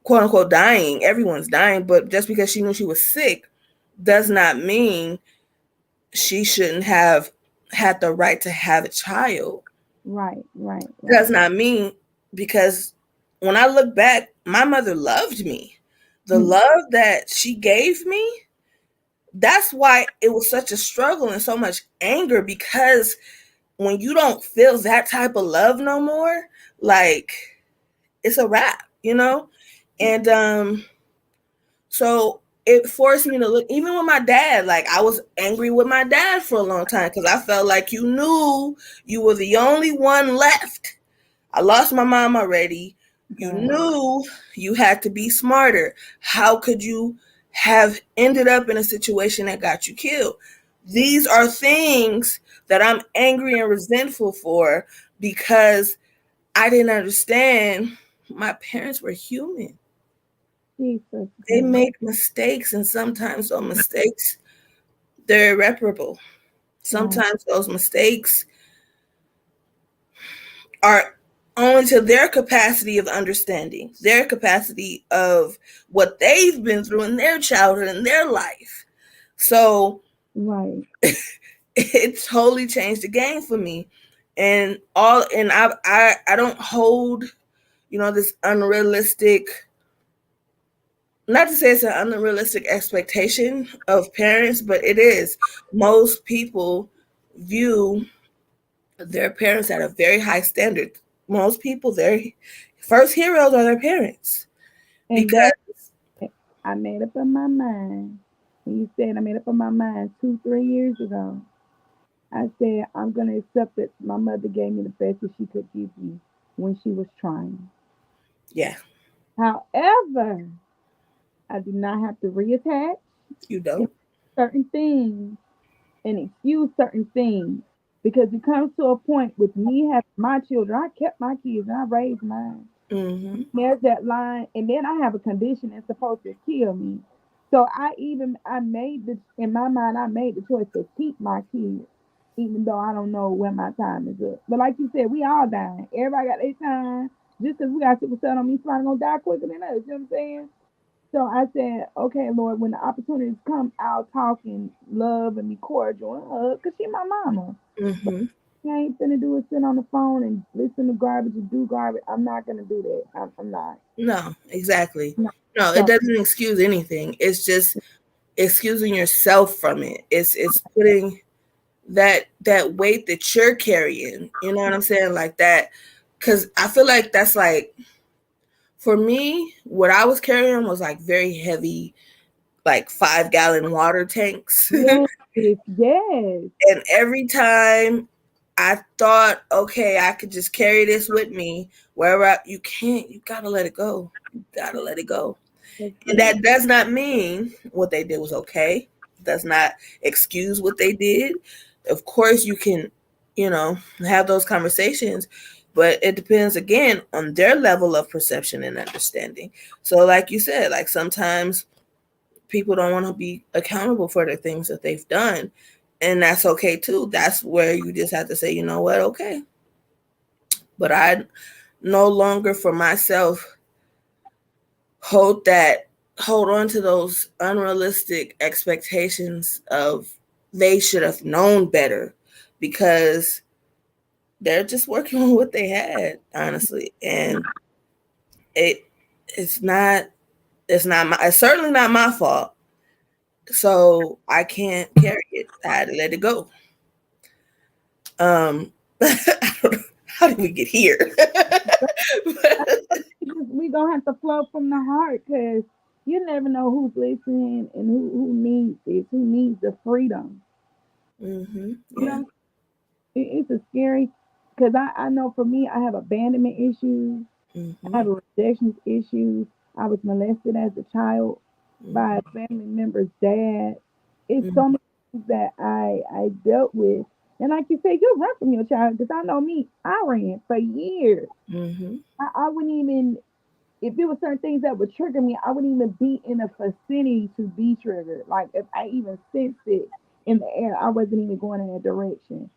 S1: quote unquote dying, everyone's dying, but just because she knew she was sick does not mean she shouldn't have had the right to have a child.
S2: Right. Right.
S1: Does
S2: Right.
S1: not mean, because when I look back, my mother loved me. The
S2: Mm,
S1: love that she gave me, that's why it was such a struggle and so much anger, because when you don't feel that type of love no more, like, it's a wrap. And so it forced me to look, even with my dad. Like, I was angry with my dad for a long time because I felt like you knew you were the only one left. I lost my mom already. You
S2: God.
S1: knew you had to be smarter. How could you have ended up in a situation that got you killed? These are things that I'm angry and resentful for, because I didn't understand my parents were human.
S2: Jesus
S1: They
S2: Christ.
S1: make mistakes, and sometimes those mistakes, they're irreparable.
S2: Right.
S1: Sometimes those mistakes are only to their capacity of understanding, their capacity of what they've been through in their childhood and their life. So
S2: Right.
S1: it totally changed the game for me. And I don't hold, this unrealistic, not to say it's an unrealistic expectation of parents, but it is. Most people view Their parents at a very high standard. Most people, their first heroes are their parents
S2: And
S1: because
S2: that I made up in my mind. When you said I made up in my mind 2, 3 years ago, I said I'm gonna accept that my mother gave me the best that she could give me when she was trying.
S1: yeah,
S2: However, I do not have to reattach
S1: you
S2: in
S1: don't.
S2: certain things and excuse certain things because it comes to a point with me having my children. I kept my kids and I raised mine.
S1: Mm-hmm.
S2: There's that line, and then I have a condition that's supposed to kill me. So I made the in my mind I made the choice to keep my kids, even though I don't know when my time is up. But like you said, we all dying. Everybody got their time. Just because we got sickle cell don't mean somebody gonna die quicker than us. You know what I'm saying? So I said, okay, Lord, when the opportunities come, I'll talk and love and be cordial and hug, cause she my mama. But
S1: Mm-hmm.
S2: I ain't finna do is sit on the phone and listen to garbage and do garbage. I'm not gonna do that. I'm not.
S1: No, exactly.
S2: I'm not.
S1: No, it
S2: So
S1: doesn't excuse anything. It's just excusing yourself from it. It's putting that weight that you're carrying. You know what I'm saying? Like that, because I feel like that's like for me, what I was carrying was like very heavy, like 5 gallon water tanks.
S2: yes, yes,
S1: And every time I thought, okay, I could just carry this with me wherever you can't, you gotta let it go. You gotta let it go.
S2: that's
S1: And
S2: it.
S1: that does not mean what they did was okay. Does not excuse what they did. Of course, you can, have those conversations, but it depends again on their level of perception and understanding. So, like you said, like sometimes people don't want to be accountable for the things that they've done. And that's okay too. That's where you just have to say, you know what, okay. But I no longer for myself hold that hold on to those unrealistic expectations of they should have known better because they're just working on what they had, honestly. And it it's not it's certainly not my fault. So I can't carry it. I had to let it go. I don't know, how did we get here?
S2: We gonna have to flow from the heart, cause you never know who's listening and who needs this, who needs the freedom.
S1: Mm-hmm.
S2: You
S1: Yeah.
S2: know, it's a scary. Cause I know for me, I have abandonment issues. I
S1: Mm-hmm.
S2: have rejection issues. I was molested as a child by a
S1: Mm-hmm.
S2: family member's dad. It's
S1: Mm-hmm.
S2: so many things that I dealt with. And like you said, you run from your child because I know me, I ran for years.
S1: Mm-hmm.
S2: I wouldn't even, if there were certain things that would trigger me, I wouldn't even be in a vicinity to be triggered. Like if I even sensed it in the air, I wasn't even going in that direction.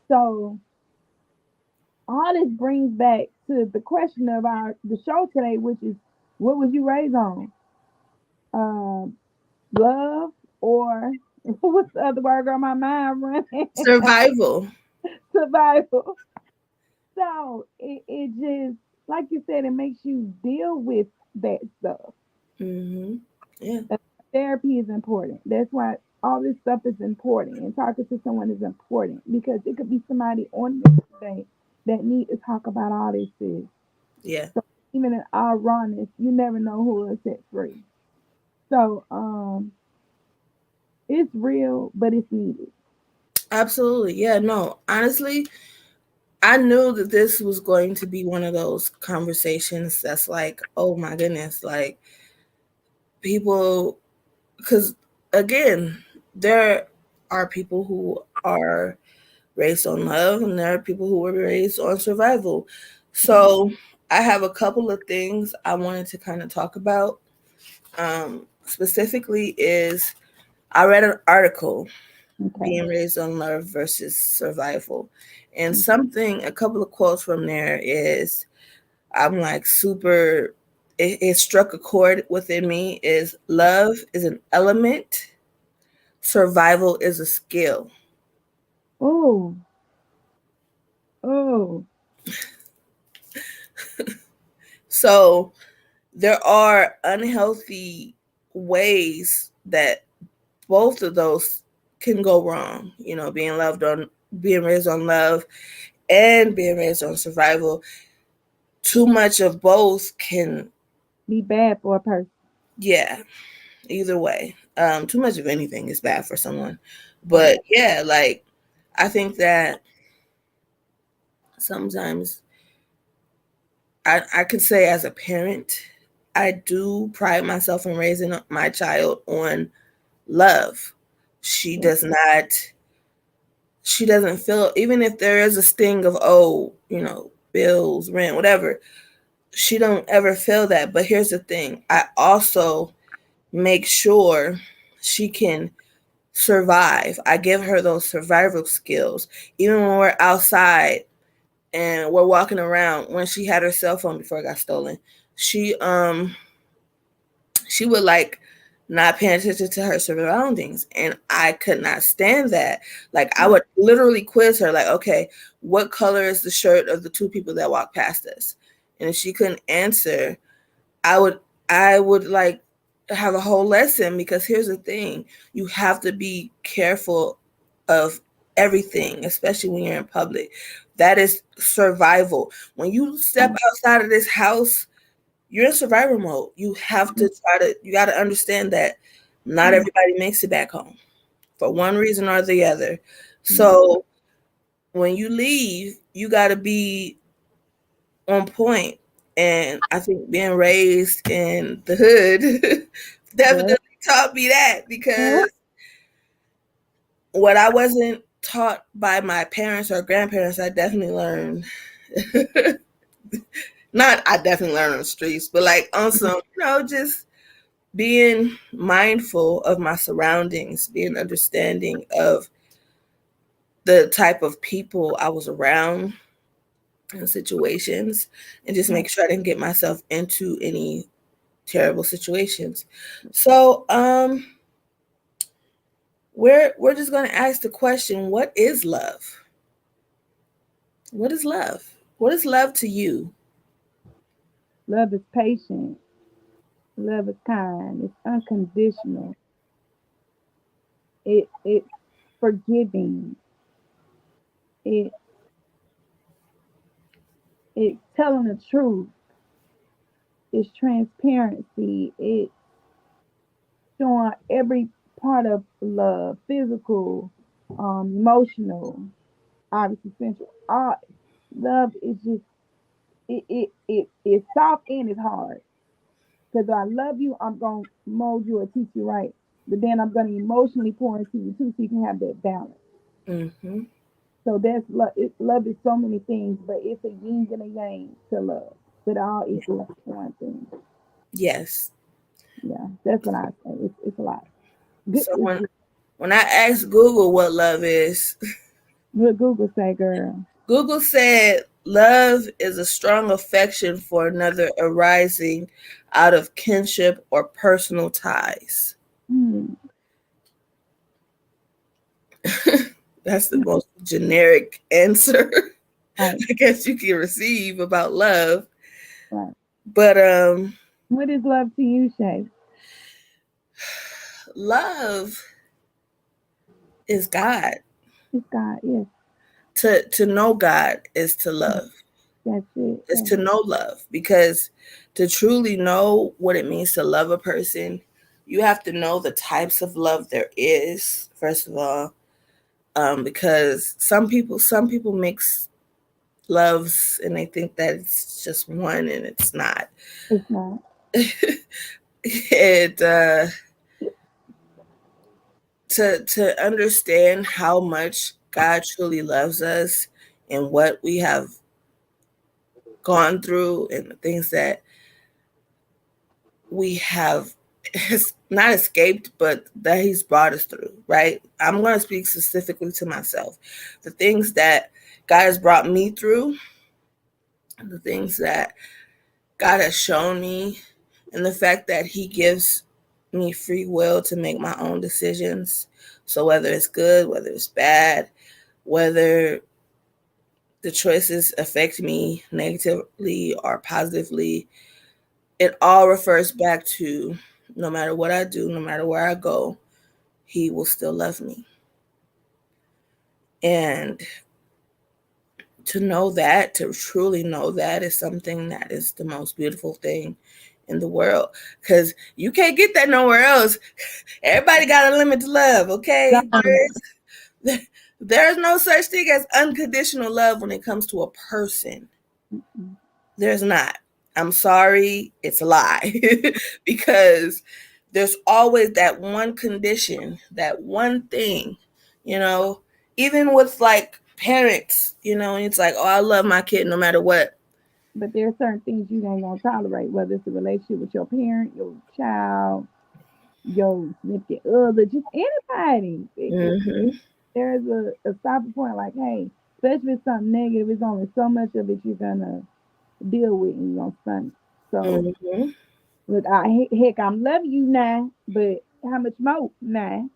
S2: So all this brings back to the question of the show today, which is what was you raised on? Um, love or what's the other word on my mind running?
S1: Survival.
S2: Survival. So it just like you said, it makes you deal with that stuff.
S1: Mm-hmm. Yeah.
S2: Uh, Therapy is important. That's why all this stuff is important, and talking to someone is important because it could be somebody on this today that need to talk about all this shit.
S1: Yeah.
S2: So even in our rawness, you never know who will set free. So it's real, but it's needed.
S1: Absolutely. Yeah. No, honestly, I knew that this was going to be one of those conversations that's like, oh my goodness, like people, because again, there are people who are raised on love and there are people who were raised on survival. So I have a couple of things I wanted to kind of talk about. Specifically is I read an article,
S2: Okay.
S1: being raised on love versus survival. And something, a couple of quotes from there is I'm like super, it struck a chord within me is love is an element, survival is a skill.
S2: Oh, oh,
S1: So there are unhealthy ways that both of those can go wrong, being raised on love and being raised on survival, too much of both can,
S2: Be bad for a person.
S1: yeah, either way. Too much of anything is bad for someone.
S2: Right.
S1: But yeah, like I think that sometimes I could say as a parent, I do pride myself in raising my child on love. She
S2: Yeah.
S1: does not, she doesn't feel, even if there is a sting of, oh, bills, rent, whatever, she don't ever feel that. But here's the thing, I also make sure she can survive. I give her those survival skills. Even when we're outside and we're walking around, when she had her cell phone before it got stolen, she she would like not paying attention to her surroundings, and I could not stand that. Like I would literally quiz her, like, okay, what color is the shirt of the two people that walked past us? And if she couldn't answer, I would I would like have a whole lesson, because here's the thing, you have to be careful of everything, especially when you're in public. That is survival. When you step outside of this house, you're in survival mode. You have to you got to understand that not
S2: Mm.
S1: everybody makes it back home for one reason or the other.
S2: Mm.
S1: So when you leave, you got to be on point. And I think being raised in the hood
S2: Yeah.
S1: definitely taught me that, because what I wasn't taught by my parents or grandparents, I definitely learned. Not I definitely learned on the streets, but like on some, just being mindful of my surroundings, being understanding of the type of people I was around in situations, and just
S2: Right.
S1: make sure I didn't get myself into any terrible situations. So, we're just gonna ask the question: what is love? What is love? What is love to you?
S2: Love is patient. Love is kind. It's unconditional. It's forgiving. It it's telling the truth. It's transparency. It's showing every part of love, physical, emotional, obviously sensual. All love is just it's soft and it's hard. Because I love you, I'm gonna mold you or teach you right. But then I'm gonna emotionally pour into you too, so you can have that balance.
S1: Mm-hmm.
S2: So that's love. Love is so many things, but it's a yin and a yang to love, but all equal one thing.
S1: Yes.
S2: Yeah, that's what I say. It's a lot. Good.
S1: So
S2: It's good.
S1: when I asked Google what love is,
S2: What Google say, girl?
S1: Google said love is a strong affection for another arising out of kinship or personal ties.
S2: Hmm.
S1: That's the most generic answer
S2: Right.
S1: I guess you can receive about love.
S2: Right.
S1: But
S2: What is love to you, Shay?
S1: love is God.
S2: It's God. Yes,
S1: To know God is to love.
S2: that's it.
S1: Is to know love, because to truly know what it means to love a person, you have to know the types of love there is, first of all. Because some people mix loves and they think that it's just one, and it's not.
S2: It's not.
S1: it To understand how much God truly loves us and what we have gone through and the things that we have not escaped, but that He's brought us through, right? I'm going to speak specifically to myself. The things that God has brought me through, the things that God has shown me, and the fact that He gives me free will to make my own decisions. So whether it's good, whether it's bad, whether the choices affect me negatively or positively, it all refers back to no matter what I do, no matter where I go, He will still love me. And to know that, to truly know that, is something that is the most beautiful thing in the world. Because you can't get that nowhere else. Everybody got a limit to love, okay?
S2: Gone.
S1: There's no such thing as unconditional love when it comes to a person.
S2: Mm-mm.
S1: There's not. I'm sorry, it's a lie. Because there's always that one condition, that one thing, you know, even with like parents, and it's like, oh, I love my kid no matter what.
S2: But there are certain things you ain't gonna tolerate, whether it's a relationship with your parent, your child, your significant other, just anybody.
S1: Hmm.
S2: There's a stopping point. Like, hey, especially if it's something negative, it's only so much of it you're gonna deal with and you're gonna stomach. So,
S1: Hmm.
S2: look, heck, I'm loving you now, but how much more now?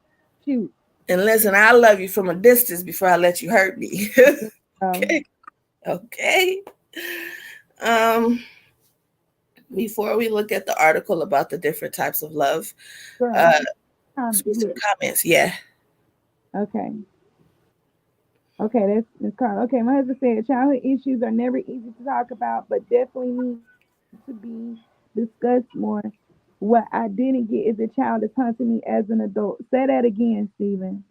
S2: Shoot.
S1: And listen, I love you from a distance before I let you hurt me.
S2: Um,
S1: Okay. Okay. Um, Before we look at the article about the different types of love,
S2: girl,
S1: uh, some
S2: look,
S1: comments. Yeah.
S2: okay. Okay, that's Carl. Okay, my husband said childhood issues are never easy to talk about, but definitely need to be discussed more. What I didn't get is a child is hunting me as an adult. Say that again, Stephen.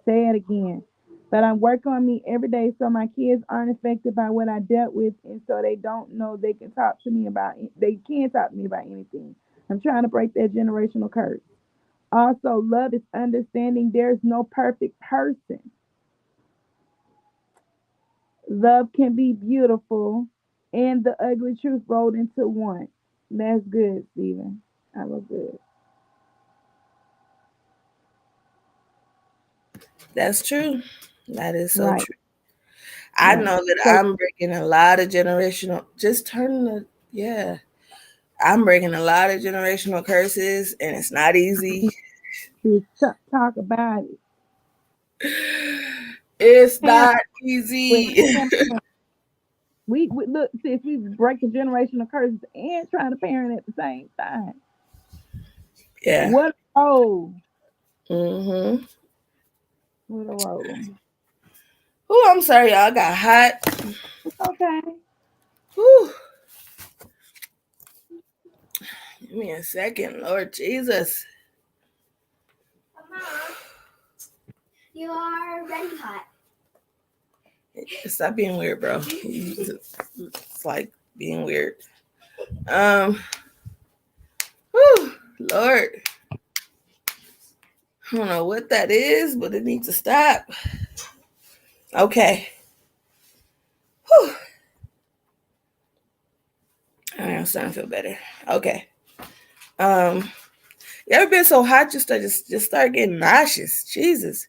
S2: Say it again. But I'm working on me every day so my kids aren't affected by what I dealt with and so they don't know they can talk to me about anything. I'm trying to break that generational curse. Also, love is understanding there's no perfect person. Love can be beautiful and the ugly truth rolled into one. That's good, Stephen. That was good.
S1: That's true. That is so
S2: Right,
S1: true. I
S2: right.
S1: know that
S2: So
S1: I'm breaking a lot of generational, just turning the, yeah, I'm breaking a lot of generational curses and it's not easy.
S2: to talk about it.
S1: It's
S2: And
S1: not
S2: with
S1: easy.
S2: him, we look, sis, we breaking generational curses and trying to parent at the same time.
S1: Yeah.
S2: What a role.
S1: Mm-hmm.
S2: What a role.
S1: Oh, I'm sorry, y'all. I got hot.
S2: It's okay.
S1: Whew. Give me a second, Lord Jesus.
S3: You are already hot.
S1: Stop being weird, bro. It's like being weird. Um, whew, Lord. I don't know what that is, but it needs to stop. Okay. Whew. All right, I'm starting to feel better. Okay. Um, you ever been so hot just start getting nauseous? Jesus.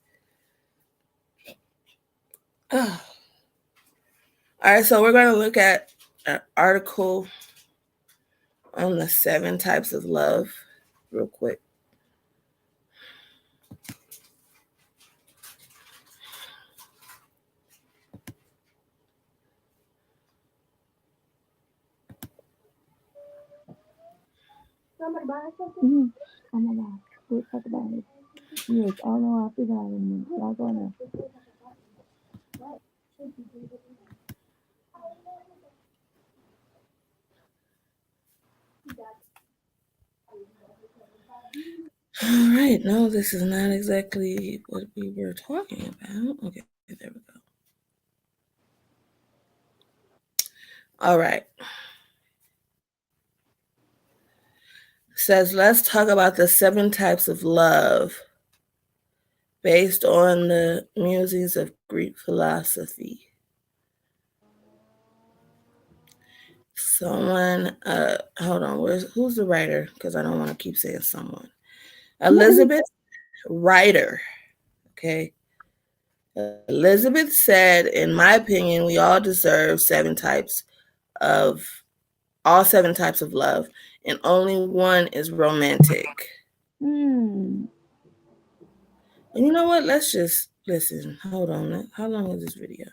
S1: Oh. All right, so we're gonna look at an article on the 7 types of love real quick.
S3: Somebody buy something?
S2: Mm. Oh my God. We'll talk about it. Yes, I don't know. I'll figure out in a minute. Y'all go now.
S1: All right, no, this is not exactly what we were talking about. Okay, there we go. All right. Says let's talk about the 7 types of love based on the musings of Greek philosophy. Someone, hold on, who's the writer? Because I don't want to keep saying someone. Elizabeth Ryder. Okay. Elizabeth said, in my opinion, we all deserve 7 types of all 7 types of love, and only one is romantic.
S2: Hmm.
S1: And you know what? Let's just listen. Hold on. How long is this video?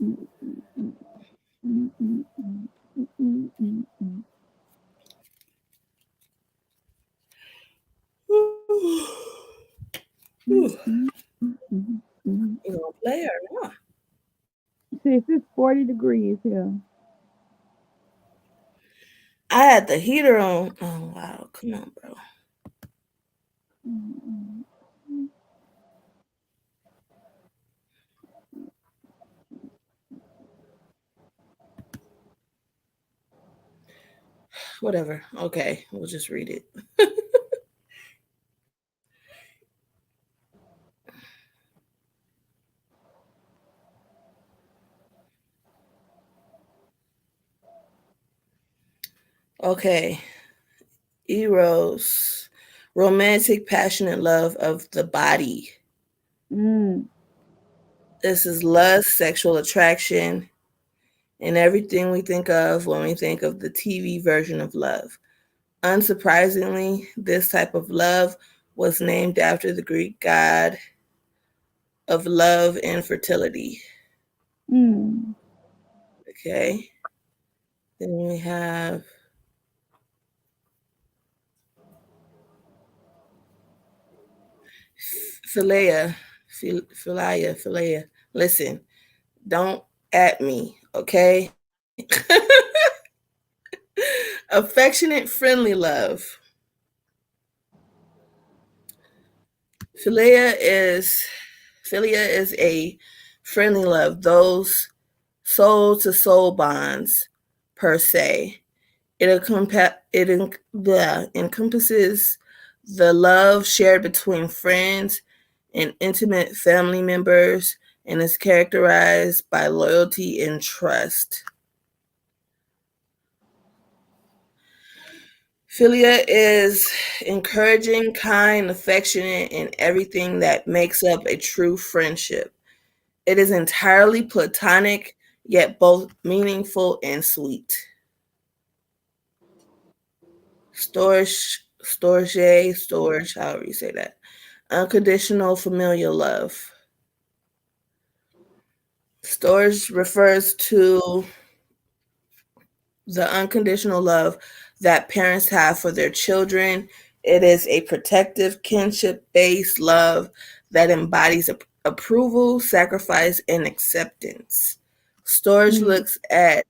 S2: Mm, mm, mm, mm, mm, mm, mm, mm. sis, it's 40 degrees here.
S1: I had the heater on. Oh wow, come on, bro.
S2: Mm-mm.
S1: Whatever. Okay, we'll just read it. Okay, Eros, romantic, passionate love of the body.
S2: Mm,
S1: This is lust, sexual attraction, and everything we think of when we think of the TV version of love. Unsurprisingly, this type of love was named after the Greek god of love and fertility.
S2: mm,
S1: Okay. Then we have philia, philia. Listen, don't at me, okay? Affectionate, friendly love. Philia is Philia is a friendly love. Those soul to soul bonds, per se. Encompasses the love shared between friends and intimate family members and is characterized by loyalty and trust. Philia is encouraging, kind, affectionate, and everything that makes up a true friendship. It is entirely platonic, yet both meaningful and sweet. Storge, however you say that. Unconditional familial love. Storge refers to the unconditional love that parents have for their children. It is a protective, kinship based love that embodies approval, sacrifice, and acceptance. Storage
S2: mm.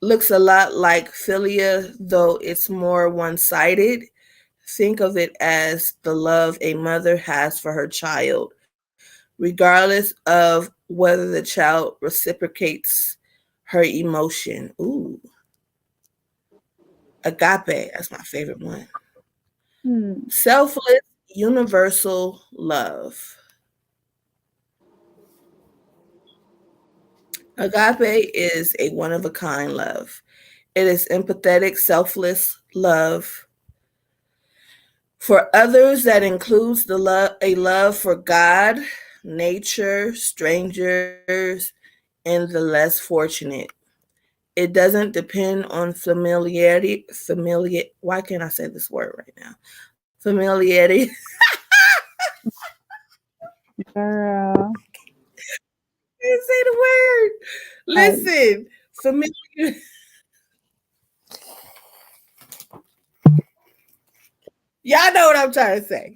S1: looks a lot like philia, though it's more one sided. Think of it as the love a mother has for her child, regardless of whether the child reciprocates her emotion. Ooh, agape, that's my favorite one.
S2: Hmm.
S1: Selfless, universal love. Agape is a one of a kind love. It is empathetic, selfless love for others that includes a love for God, nature, strangers, and the less fortunate. It doesn't depend on why can't I say this word right now? Familiarity.
S2: Girl.
S1: I can't say the word.
S2: Like,
S1: Listen, familiar. Y'all know what I'm trying to say.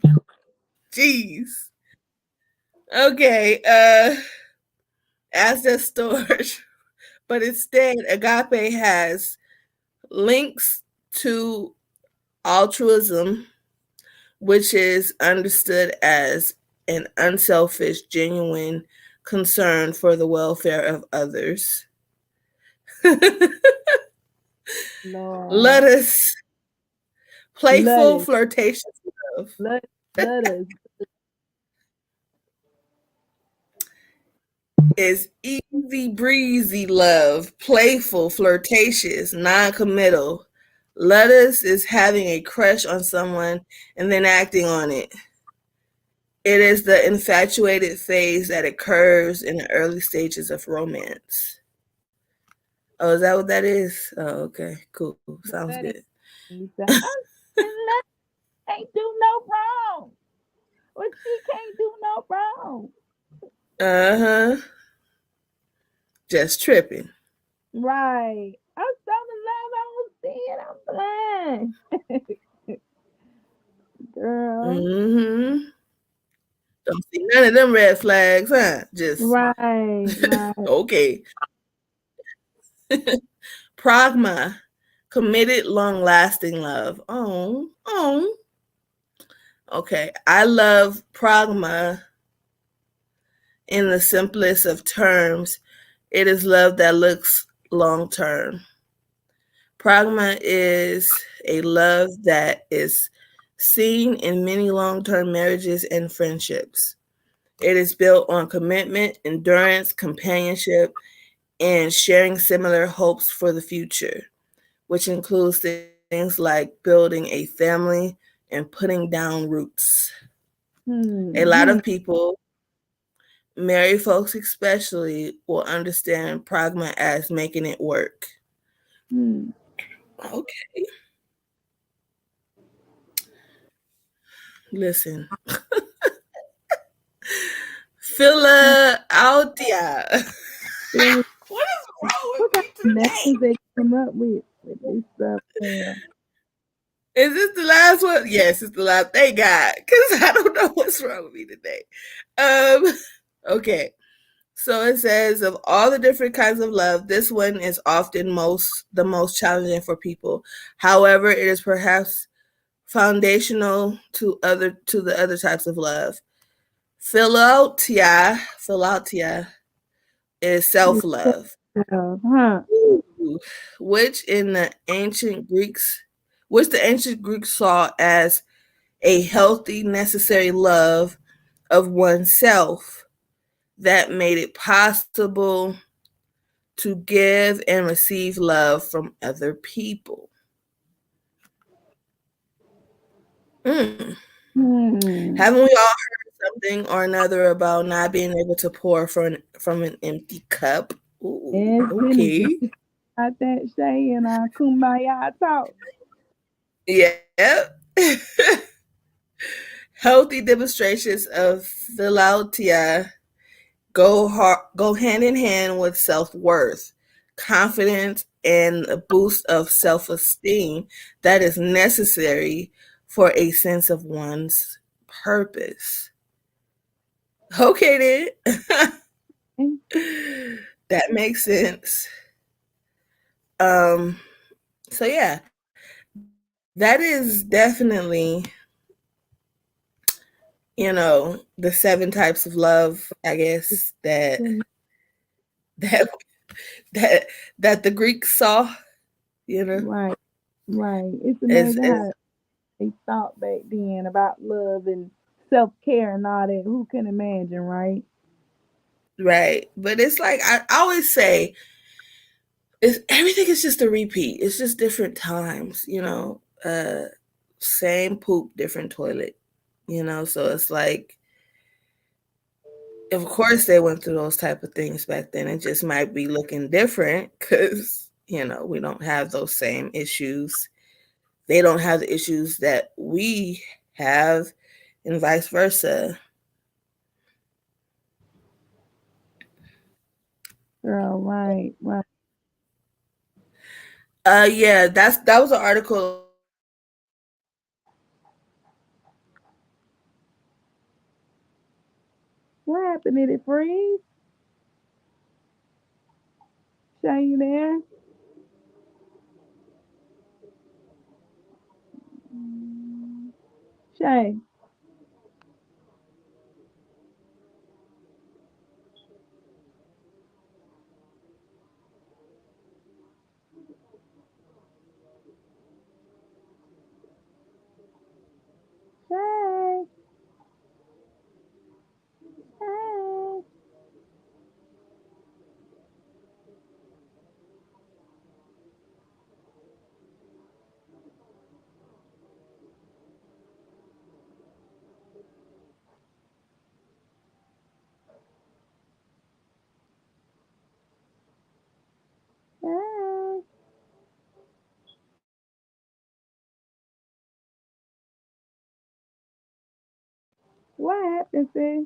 S1: Jeez. Okay. Asset storage, but instead, agape has links to altruism, which is understood as an unselfish, genuine concern for the welfare of others.
S2: Lord.
S1: Let us playful,
S2: Lettuce.
S1: flirtatious love
S2: Let, lettuce.
S1: is easy breezy love, playful, flirtatious, non-committal. Lettuce is having a crush on someone and then acting on it. It is the infatuated phase that occurs in the early stages of romance. Oh, is that what that is? Oh, okay. Cool. Sounds good.
S2: Lettuce. You say, I'm lettuce ain't do no wrong. Well, she can't do no wrong.
S1: Uh-huh. Just tripping.
S2: Right. I saw the love I was seeing. I'm blind. Girl.
S1: Mm-hmm. Don't see none none of them red flags, huh? Just
S2: Right, right.
S1: okay. Pragma, committed, long lasting love. Oh, oh. Okay. I love pragma in the simplest of terms. It is love that looks long term. Pragma is a love that is seen in many long term marriages and friendships. It is built on commitment, endurance, companionship, and sharing similar hopes for the future, which includes things like building a family and putting down roots. A
S2: Hmm.
S1: lot of
S2: Hmm.
S1: people, married folks especially, will understand pragma as making it work.
S2: Hmm.
S1: Okay, listen. Philadelphia.
S2: Feeling
S1: What is wrong with
S2: what kind
S1: me
S2: of
S1: today?
S2: names they come up with this stuff there.
S1: Is this the last one? Yes, it's the last. Thank God, because I don't know what's wrong with me today. Um, okay. So it says of all the different kinds of love, this one is often most challenging for people. However, it is perhaps foundational to the other types of love. Philatia is self
S2: It's
S1: love,
S2: stuff, huh?
S1: which in the ancient Greeks, which the ancient Greeks saw as a healthy, necessary love of oneself that made it possible to give and receive love from other people. Mm.
S2: Hmm.
S1: Haven't we all heard something or another about not being able to pour from an empty cup? Ooh,
S2: It's been a
S1: okay.
S2: got that Shay and Kumbaya talk.
S1: Yep. Healthy demonstrations of philautia go hand in hand with self worth, confidence, and a boost of self esteem that is necessary for a sense of one's purpose. Okay, then. That makes sense. Um, so yeah, that is definitely, the seven types of love, I guess, that that that the Greeks saw, you know,
S2: Right, right. It's
S1: as
S2: amazing
S1: as
S2: how they thought back then about love and self care and all that. Who can imagine, right?
S1: right. But it's like I always say, it's everything is just a repeat. It's just different times, same poop, different toilet, So it's like, of course, they went through those type of things back then. It just might be looking different because we don't have those same issues. They don't have the issues that we have, and vice versa.
S2: Girl, right, right.
S1: Yeah, that was an article I was reading about
S2: What happened? Did it freeze? Shay, you there? Shay. Shay. Shay. Shay. What happened, sis?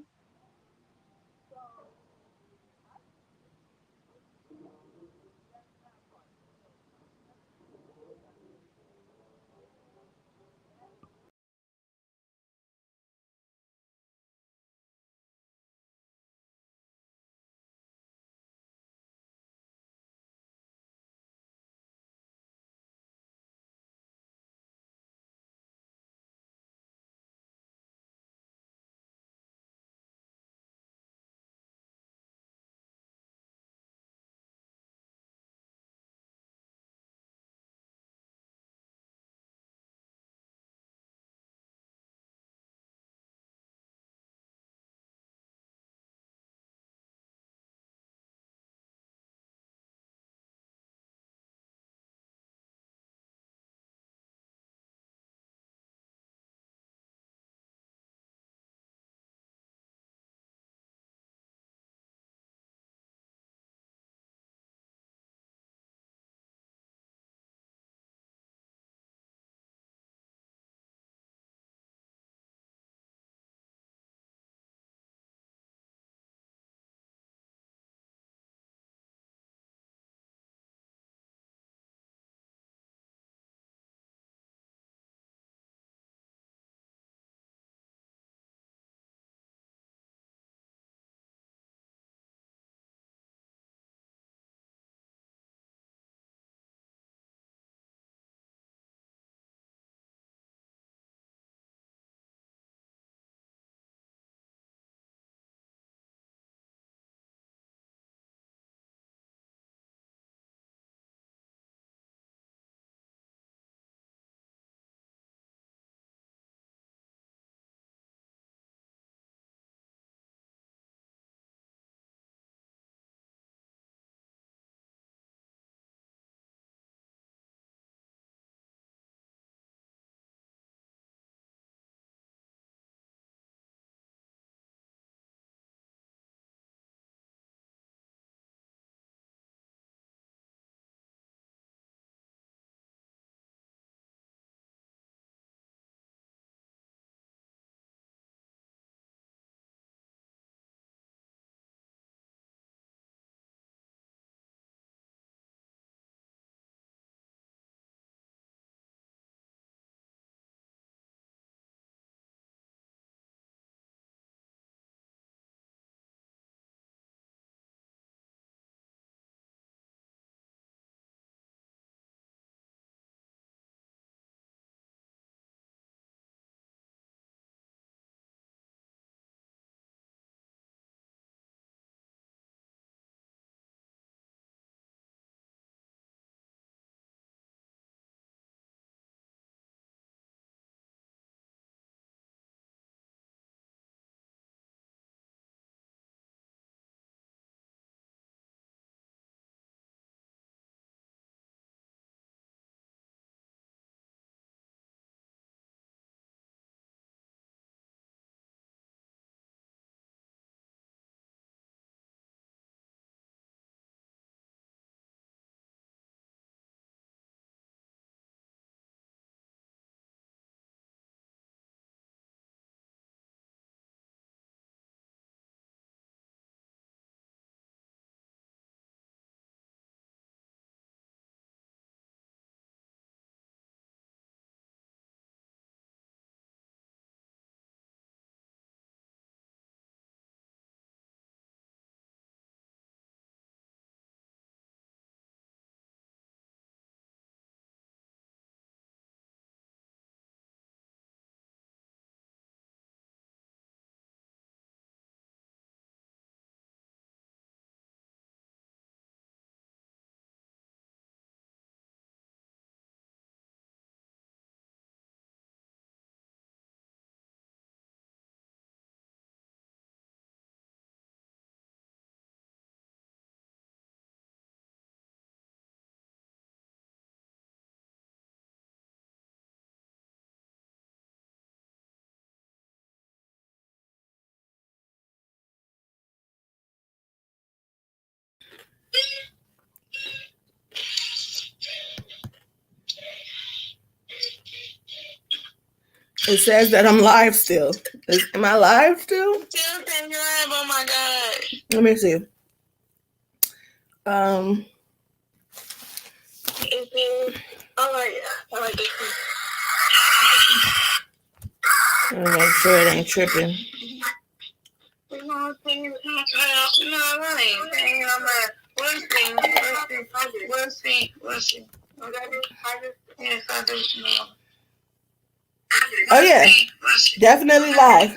S1: It says that I'm live still. Am I live still?
S4: Still saying you're live. Oh my god.
S1: Let me see. Um.
S4: Oh my god. Oh my god.
S1: Let me make sure it ain't tripping.
S4: You know what I'm saying? You know what I mean? Saying on my we'll see. Yes, I do.
S1: Oh yeah, definitely live.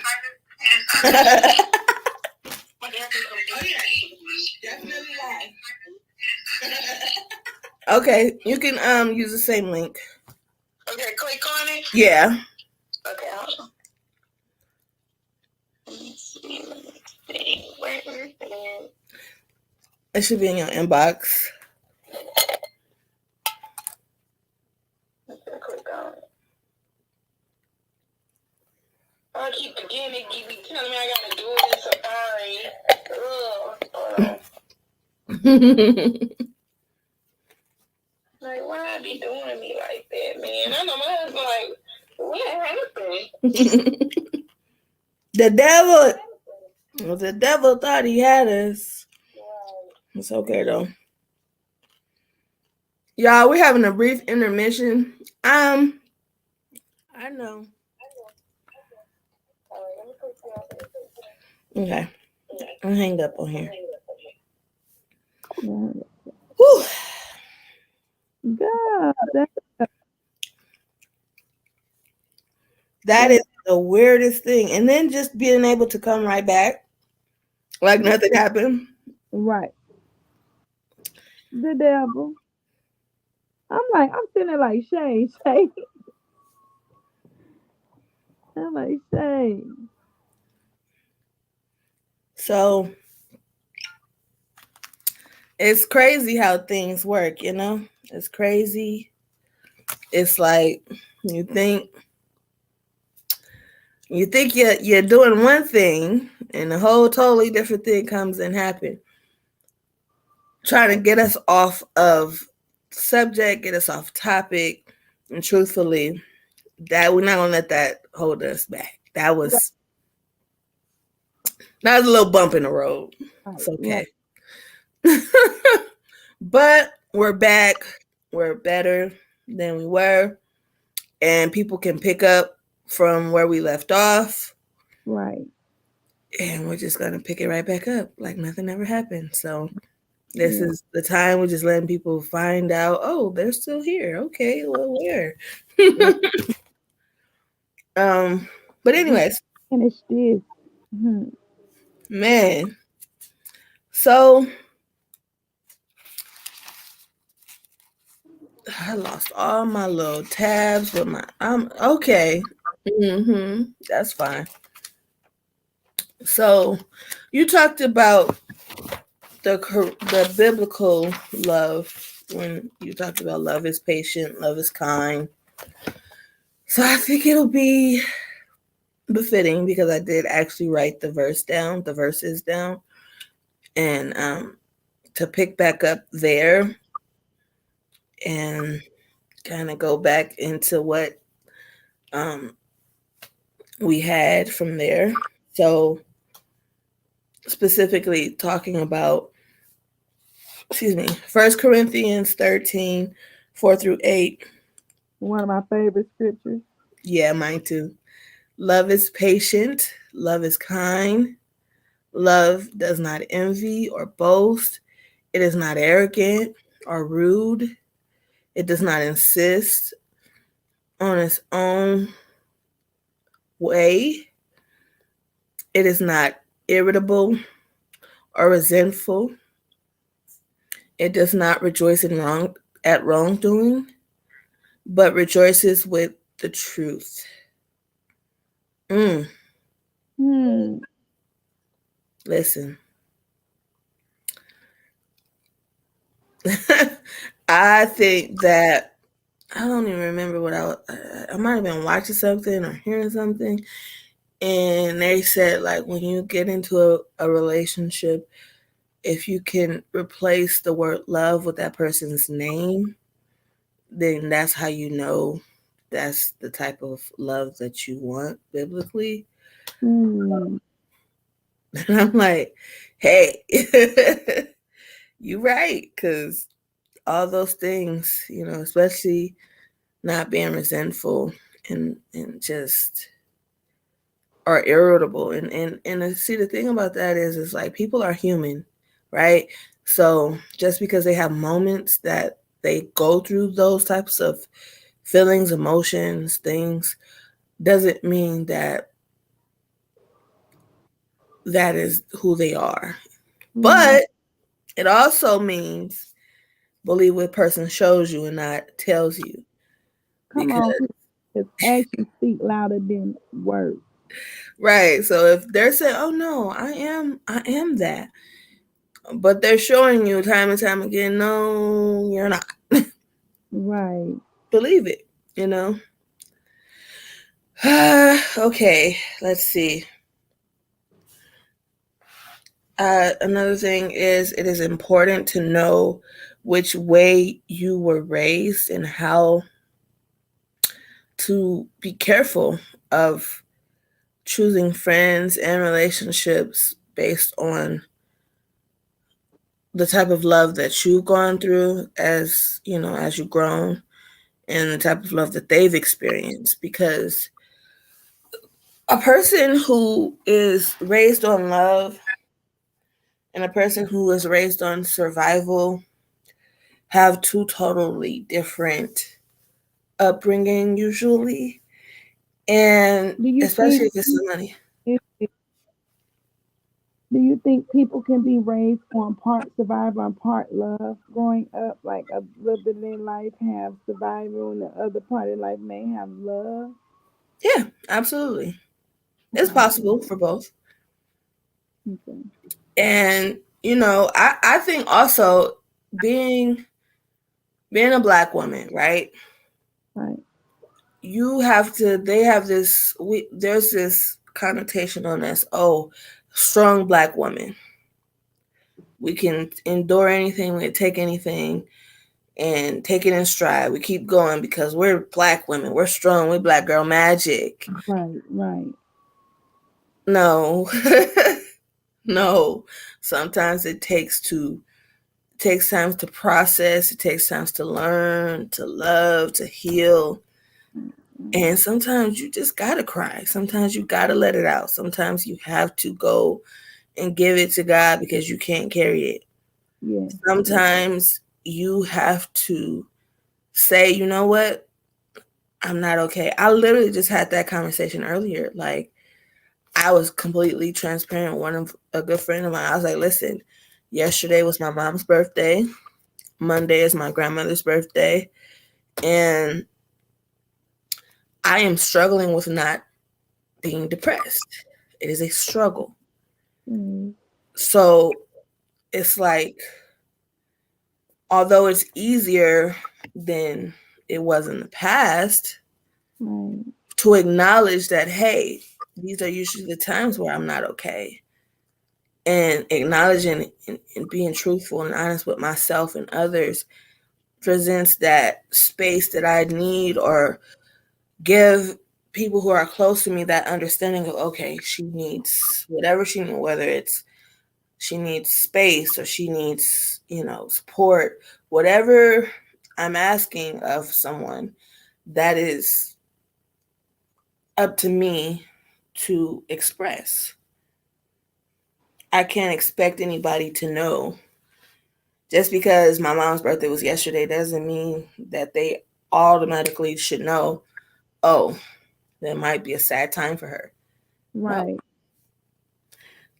S1: Okay, you can use the same link.
S4: Okay, click on it.
S1: Yeah.
S4: Okay, hold on. Let me see. Where is it?
S1: It should be in your inbox.
S4: Okay, click on it. I keep forgetting it. Keep telling me I gotta do it in Safari. Like, why I be doing me like that, man? I know my husband like, what happened?
S1: The devil thought he had us. It's okay though. Y'all, we're having a brief intermission. I know. Okay. I'll hang up on here. Whew.
S2: God,
S1: That is the weirdest thing. And then just being able to come right back like nothing happened.
S2: right. The devil. I'm sitting there like, Shay. I'm like, Shay.
S1: So it's crazy how things work, you know? It's crazy. It's like you think you're doing one thing and a whole totally different thing comes and happens. Trying to get us off of subject, get us off topic, and truthfully, that we're not gonna let that hold us back. That was a little bump in the road. It's okay. But we're back. We're better than we were. And people can pick up from where we left off.
S2: Right.
S1: And we're just going to pick it right back up like nothing ever happened. So this is the time we're just letting people find out, oh, they're still here. Okay, well, where? But anyways.
S2: Finish this. Mm-hmm.
S1: Man. So I lost all my little tabs with my okay. That's fine. So you talked about the biblical love when you talked about love is patient, love is kind. So I think it'll be befitting because I did actually write the verses down, and to pick back up there and kind of go back into what we had from there. So specifically talking about, 1 Corinthians 13, 4-8.
S2: One of my favorite scriptures.
S1: Yeah, mine too. Love is patient. Love is kind. Love does not envy or boast. It is not arrogant or rude. It does not insist on its own way. It is not irritable or resentful. It does not rejoice at wrongdoing, but rejoices with the truth. Listen. I think that I don't even remember what I might have been watching something or hearing something, and they said like when you get into a relationship, if you can replace the word love with that person's name, then that's how you know that's the type of love that you want biblically.
S2: Mm.
S1: And I'm like, hey, you right, because all those things, especially not being resentful and just or irritable. And see, the thing about that is like people are human, right? So just because they have moments that they go through those types of feelings, emotions, things, doesn't mean that that is who they are.
S2: Right.
S1: But it also means believe what person shows you and not tells you.
S2: Come
S1: Because
S2: on, because actions speak louder than words.
S1: right, so if they're saying, "Oh no, I am that," but they're showing you time and time again, "No, you're not."
S2: Right.
S1: Believe it, you know. Okay, let's see. Another thing is it is important to know which way you were raised and how to be careful of choosing friends and relationships based on the type of love that you've gone through as you've grown and the type of love that they've experienced, because a person who is raised on love and a person who is raised on survival have two totally different upbringing usually, and
S2: Do you
S1: especially
S2: think
S1: if it's somebody.
S2: if, do you think people can be raised on part survival and part love growing up? Like a little bit of their life have survival and the other part of life may have love?
S1: Yeah, absolutely, it's
S2: Wow.
S1: possible for both.
S2: Okay.
S1: And I think also being being a black woman, right?
S2: Right.
S1: You have to. They have this. There's this connotation on us. Oh, strong black woman. We can endure anything. We can take anything and take it in stride. We keep going because we're black women. We're strong. We're black girl magic.
S2: Right. Right.
S1: No, no. Sometimes it takes time to process. It takes time to learn, to love, to heal. And sometimes you just gotta cry. Sometimes you gotta let it out. Sometimes you have to go and give it to God because you can't carry it.
S2: Yes. Yes.
S1: Sometimes you have to say, you know what? I'm not okay. I literally just had that conversation earlier. Like, I was completely transparent with one of a good friend of mine. I was like, listen, yesterday was my mom's birthday. Monday is my grandmother's birthday. And I am struggling with not being depressed. It is a struggle.
S2: Mm.
S1: So it's like, although it's easier than it was in the past
S2: Right.
S1: to acknowledge that, hey, these are usually the times where I'm not okay. And acknowledging and being truthful and honest with myself and others presents that space that I need, or give people who are close to me that understanding of, okay, she needs whatever she needs, whether it's she needs space or she needs, support, whatever I'm asking of someone, that is up to me to express. I can't expect anybody to know. Just because my mom's birthday was yesterday doesn't mean that they automatically should know, oh, there might be a sad time for her. No.
S2: Right.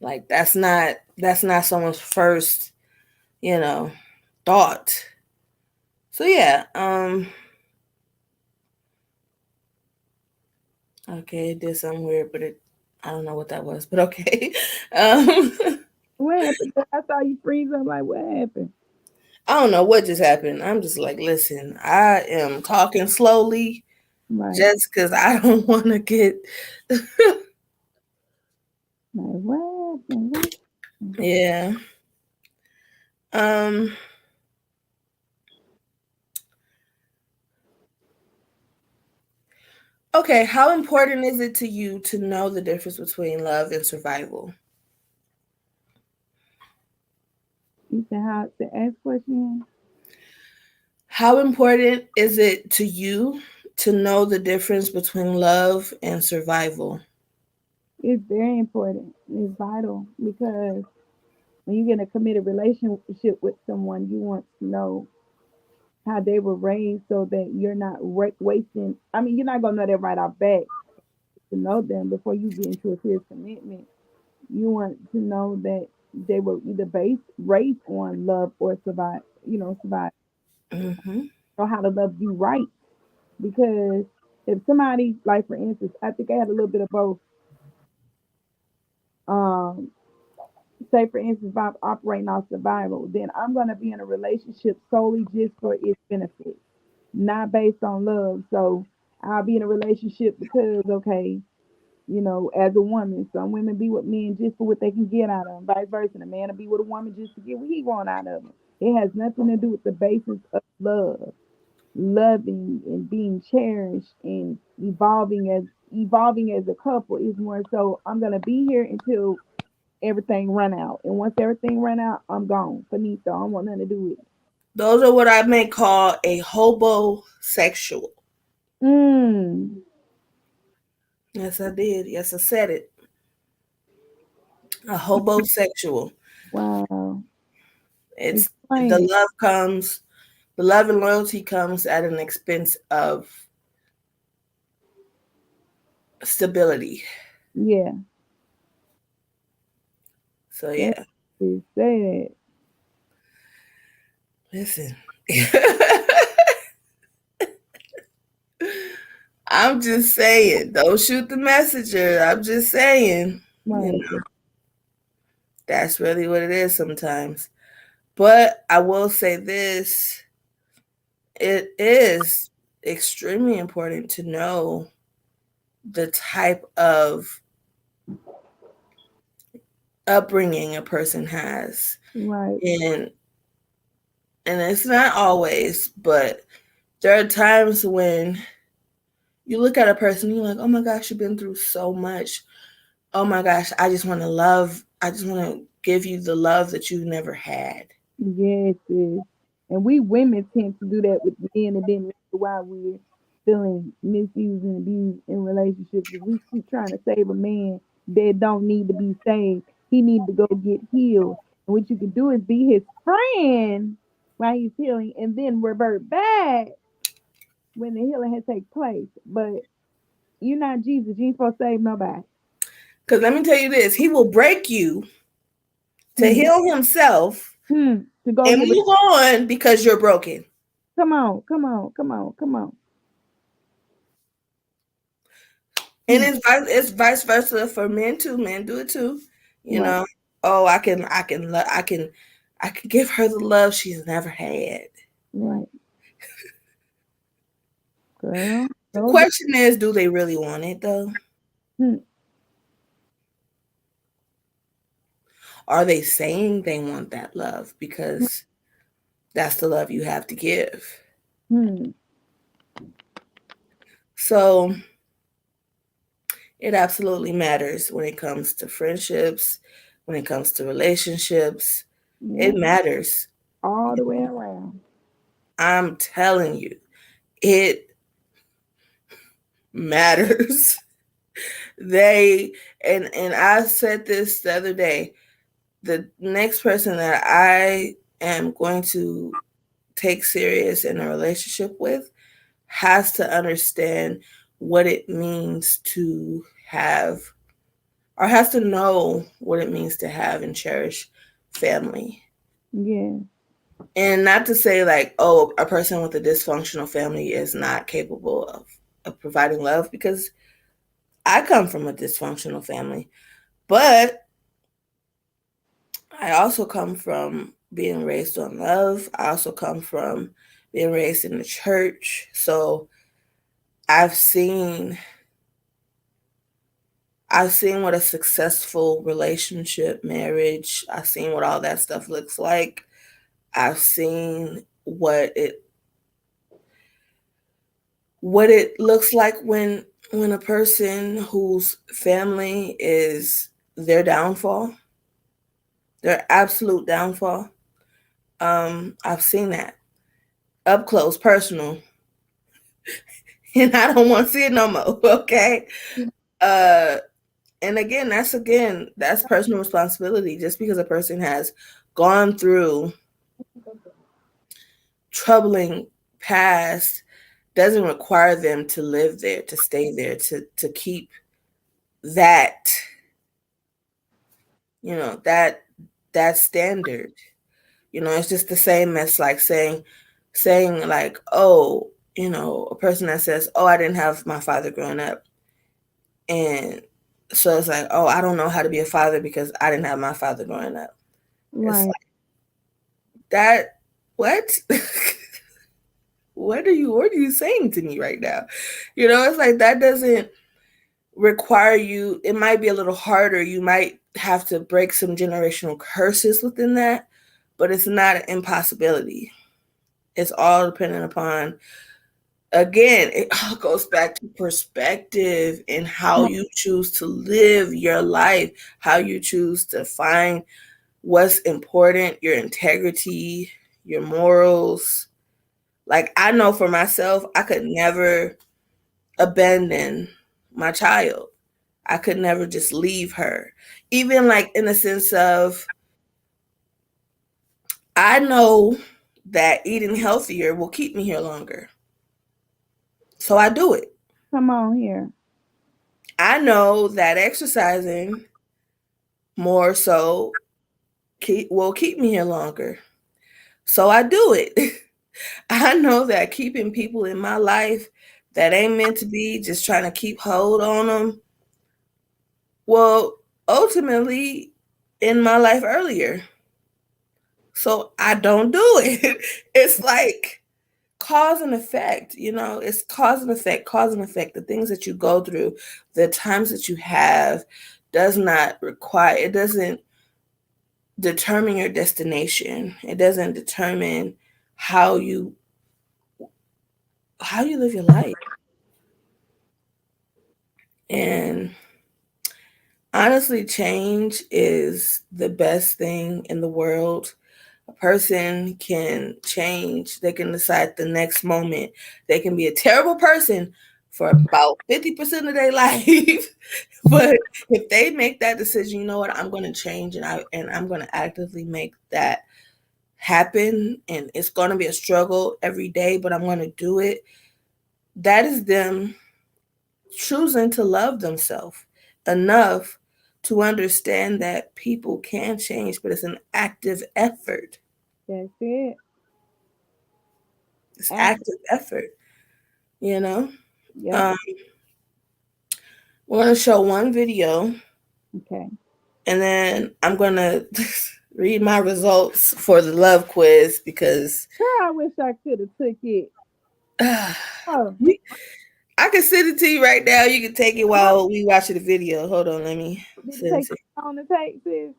S1: Like that's not someone's first, you know, thought. So yeah, okay, it did something weird, but I don't know what that was, but okay. Um
S2: What happened? I saw you freeze up. Like, what happened?
S1: I don't know what just happened. I'm just like, listen, I am talking slowly
S2: Right.
S1: just because I don't want to get.
S2: Like, what happened? What?
S1: Yeah. Um. Okay, how important is it to you to know the difference between love and survival?
S2: You said how to ask question?
S1: How important is it to you to know the difference between love and survival?
S2: It's very important. It's vital because when you get in a committed relationship with someone, you want to know how they were raised so that you're not wasting. I mean, you're not gonna know that right off bat to know them before you get into a serious commitment. You want to know that they were either raised on love or survive. Survive.
S1: Hmm.
S2: Know how to love you right because if somebody, like for instance, I think I had a little bit of both. Um, Say for instance, if I'm operating off survival, then I'm gonna be in a relationship solely just for its benefits, not based on love. So I'll be in a relationship because okay, as a woman, some women be with men just for what they can get out of them, vice versa. And a man will be with a woman just to get what he want out of them. It has nothing to do with the basis of love, loving and being cherished and evolving as a couple. Is more so I'm gonna be here until everything run out, and once everything run out, I'm gone. Finito. I don't want nothing to do with it.
S1: Those are what I may call a hobosexual.
S2: Mm.
S1: Yes, I did. Yes, I said it. A hobosexual.
S2: Wow.
S1: It's
S2: Explain
S1: the
S2: it.
S1: love comes, the love and loyalty comes at an expense of stability.
S2: Yeah.
S1: So
S2: That
S1: yeah,
S2: is sad.
S1: listen. I'm just saying, don't shoot the messenger. I'm just saying,
S2: Right.
S1: that's really what it is sometimes. But I will say this, it is extremely important to know the type of upbringing a person has.
S2: Right.
S1: And it's not always, but there are times when you look at a person, you're like, oh my gosh, you've been through so much. Oh my gosh, I just want to give you the love that you never had.
S2: Yes, sis. And we women tend to do that with men, and then wonder why we're feeling misused and abused in relationships. Because we keep trying to save a man that don't need to be saved. He need to go get healed. And what you can do is be his friend while he's healing, and then revert back when the healing has taken place. But you're not Jesus. You ain't supposed to save nobody.
S1: Because let me tell you this, he will break you to
S2: Hmm.
S1: heal himself
S2: To go
S1: and
S2: get.
S1: move on because you're broken.
S2: Come on. Come on. Come on. Come on.
S1: And
S2: Hmm.
S1: it's vice versa for men too. Men do it too. You
S2: Right.
S1: know, oh, I can give her the love she's never had.
S2: Right. Girl.
S1: The
S2: So.
S1: question is, do they really want it though?
S2: Hmm.
S1: Are they saying they want that love because that's the love you have to give?
S2: Hmm.
S1: So it absolutely matters when it comes to friendships, when it comes to relationships. It
S2: Yep.
S1: matters.
S2: All the way around.
S1: I'm telling you, it matters. They and I said this the other day. The next person that I am going to take serious in a relationship with has to understand what it means to have or has to know what it means to have and cherish family.
S2: Yeah.
S1: And not to say like, oh, a person with a dysfunctional family is not capable of providing love because I come from a dysfunctional family. But I also come from being raised on love. I also come from being raised in the church. So I've seen I've seen what a successful relationship, marriage, I've seen what all that stuff looks like. I've seen what it looks like when when a person whose family is their downfall, their absolute downfall. I've seen that up close, personal, and I don't want to see it no more. Okay. Uh, and that's personal responsibility. Just because a person has gone through troubling past doesn't require them to live there, to stay there, to keep that, that standard. It's just the same as like saying like, oh, a person that says, oh, I didn't have my father growing up. And so it's like, oh, I don't know how to be a father because I didn't have my father growing up. It's
S2: Right.
S1: like that. What? What are you saying to me right now? It's like that doesn't require you. It might be a little harder. You might have to break some generational curses within that, but it's not an impossibility. It's all dependent upon, again, it all goes back to perspective and how you choose to live your life, how you choose to find what's important, your integrity, your morals. Like, I know for myself, I could never abandon my child. I could never just leave her. Even like in the sense of, I know that eating healthier will keep me here longer. So I do it.
S2: Come on here.
S1: I know that exercising more so will keep me here longer. So I do it. I know that keeping people in my life that ain't meant to be, just trying to keep hold on them, will ultimately end my life earlier. So I don't do it. It's like cause and effect, it's cause and effect. The things that you go through, the times that you have it doesn't determine your destination. It doesn't determine how you live your life. And honestly, change is the best thing in the world. A person can change. They can decide the next moment. They can be a terrible person for about 50% of their life. But if they make that decision, you know what, I'm going to change, and I'm going to actively make that happen, and it's going to be a struggle every day, but I'm going to do it. That is them choosing to love themselves enough to understand that people can change, but it's an active effort.
S2: That's it.
S1: It's
S2: Act.
S1: active effort, you know.
S2: Yep.
S1: Um, we're gonna show one video,
S2: Okay.
S1: and then I'm gonna read my results for the love quiz because
S2: Girl, I wish I could have took it. Oh,
S1: I can send it to you right now. You can take it
S2: how
S1: while we watch the video. Hold on, let me
S2: did it
S1: send it
S2: take
S1: to you.
S2: you long to take, sis?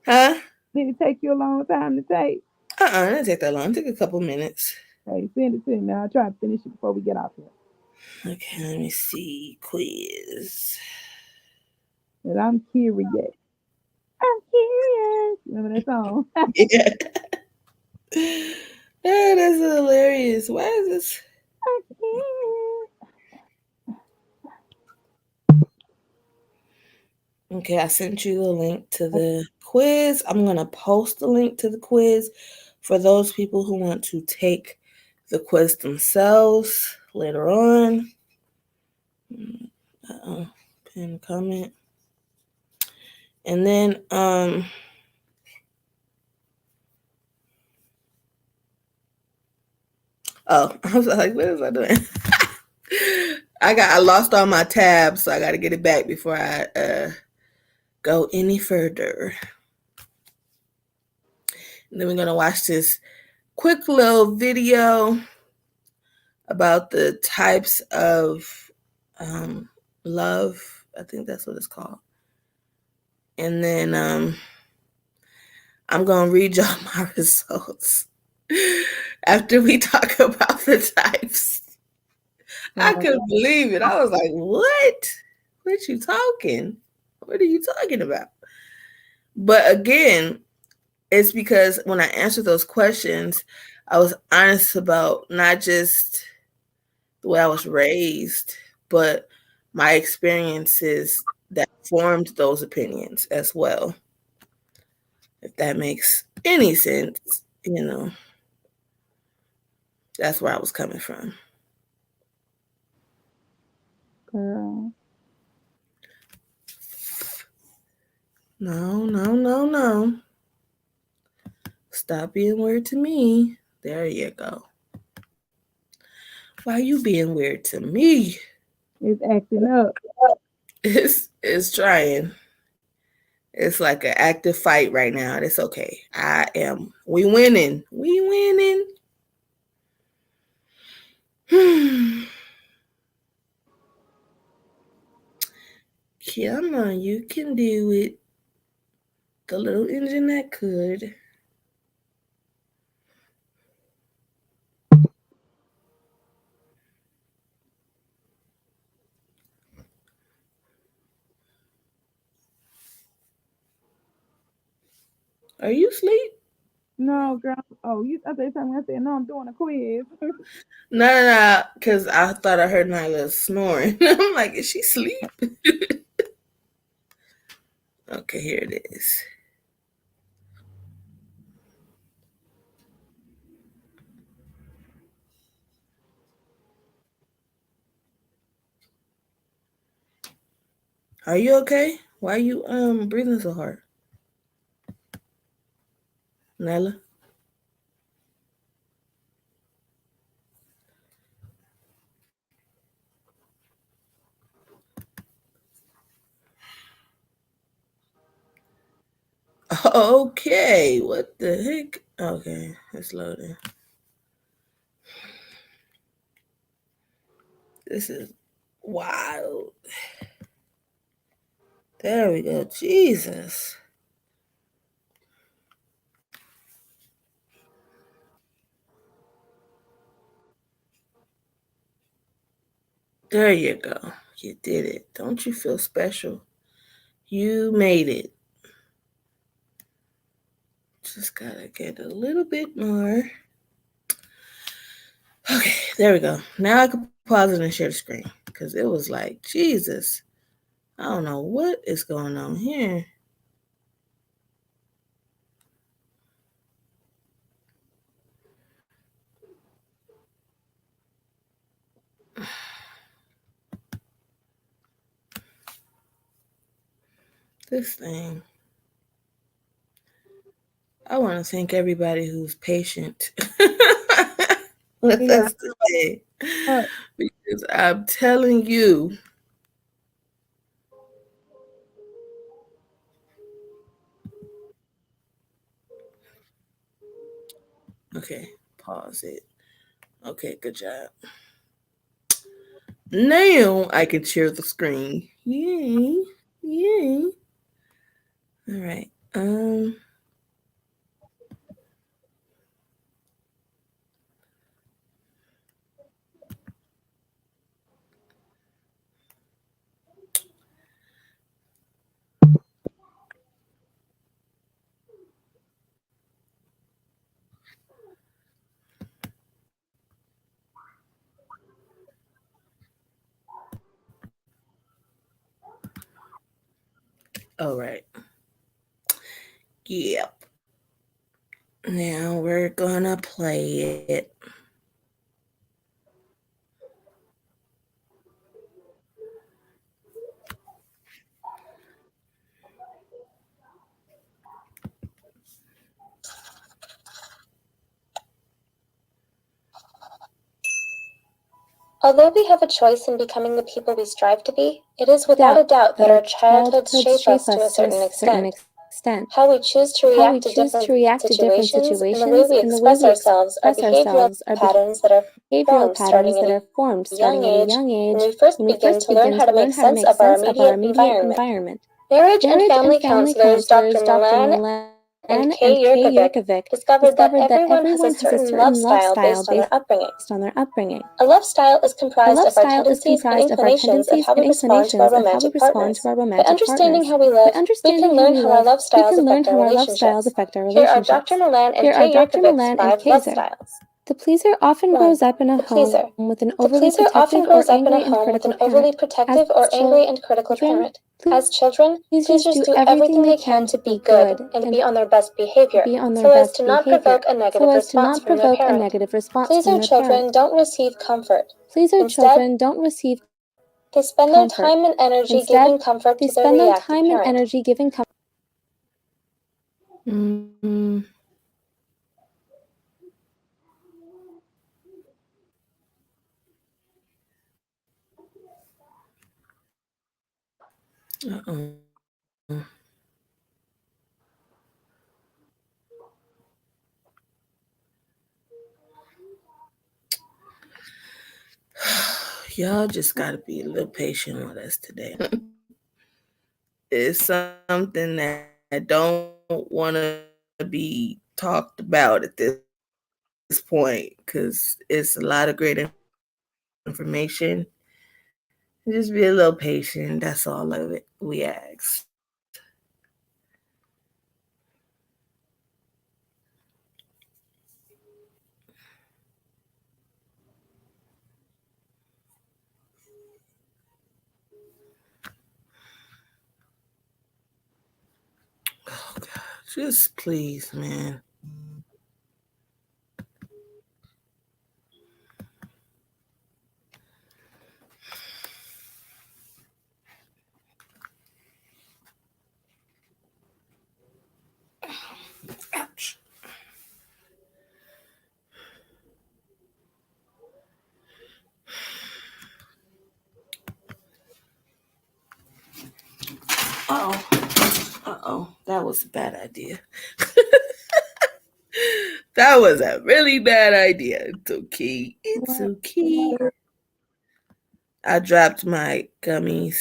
S1: Huh?
S2: Did it take you a long time to take?
S1: It didn't take that long. It took a couple minutes.
S2: Hey, send it to me. I'll try to finish it before we get off here.
S1: Okay, let me see. Quiz.
S2: And I'm curious. I'm curious. Remember that song?
S1: Yeah. Oh, that's hilarious. Why is this?
S2: I'm curious.
S1: Okay, I sent you the link to the quiz. I'm going to post the link to the quiz for those people who want to take the quiz themselves later on. Pin comment. And then, oh, I was like, what is I doing? I lost all my tabs, so I got to get it back before I go any further. And then we're going to watch this quick little video about the types of love. I think that's what it's called. And then I'm going to read y'all my results after we talk about the types. I couldn't believe it. I was like, what? What you talking? What are you talking about? But again, it's because when I answered those questions, I was honest about not just the way I was raised, but my experiences that formed those opinions as well. If that makes any sense, that's where I was coming from.
S2: Girl.
S1: No, no, no, no. Stop being weird to me. There you go. Why you being weird to me?
S2: It's acting up.
S1: It's trying. It's like an active fight right now. It's okay. I am. We winning. We winning. Come on, you can do it. The little engine that could. Are you asleep?
S2: No, girl. Oh, I thought you told me. I said, no, I'm doing a quiz.
S1: No, no, no. Because I thought I heard Nyla snoring. I'm like, is she asleep? Okay, here it is. Are you okay? Why are you breathing so hard? Nyla? Okay, what the heck? Okay, it's loading. This is wild. There we go. Jesus. There you go. You did it. Don't you feel special? You made it. Just gotta get a little bit more. Okay, there we go. Now I can pause it and share the screen because it was like, Jesus, I don't know what is going on here. This thing. I want to thank everybody who's patient with
S2: Yeah.
S1: us today
S2: Uh,
S1: because I'm telling you. Okay, pause it. Okay, good job. Now I can share the screen. Yay. Yay. All right. All right. Yep. Now we're gonna play it.
S5: Although we have a choice in becoming the people we strive to be, it is without a doubt that our childhoods shape us to a certain extent. How we choose to react to different situations and the way we express ourselves are behavioral patterns that are formed starting at a young age when we first begin to learn how to make sense of our immediate environment. Marriage and family counselors Dr. Milan and Kay Yurkovic discovered that everyone has a certain love style based on their upbringing. A love style is comprised of our tendencies and inclinations of how we respond to our romantic partners. By understanding how we love, we can learn how our love styles affect our relationships. Here are Dr. Milan and Kay Yurkovic's 5 love styles. The pleaser often 1. grows up in a The pleaser. home with an
S4: The
S5: overly
S4: pleaser often
S5: protective or
S4: grows up in
S5: angry
S4: a
S5: and
S4: home with
S5: critical
S4: an overly
S5: parent.
S4: protective or angry and critical parent. As children,
S5: Pleasers
S4: pleasers
S5: do
S4: do
S5: everything
S4: everything
S5: they
S4: they
S5: can
S4: can
S5: to
S4: to
S5: be
S4: be good
S5: good
S4: and
S5: and
S4: be on their best behavior,
S5: be on their
S4: so as
S5: best
S4: to not
S5: behavior,
S4: provoke a negative response from their parent. Pleaser children don't receive comfort.
S5: Pleaser
S4: Instead,
S5: children don't receive
S4: they spend their
S5: comfort.
S4: time and energy
S5: Instead,
S4: giving comfort
S5: they
S4: to their
S5: spend their
S4: reactive
S5: time and
S4: parent.
S5: energy giving comfort.
S1: Mm-hmm. Uh-oh. Y'all just gotta be a little patient with us today. It's something that don't want to be talked about at this point because it's a lot of great information. Just be a little patient. That's all of it we ask. Oh God, just please, man. Ouch. Uh-oh. Uh-oh. That was a bad idea. That was a really bad idea. It's okay. It's okay. I dropped my gummies.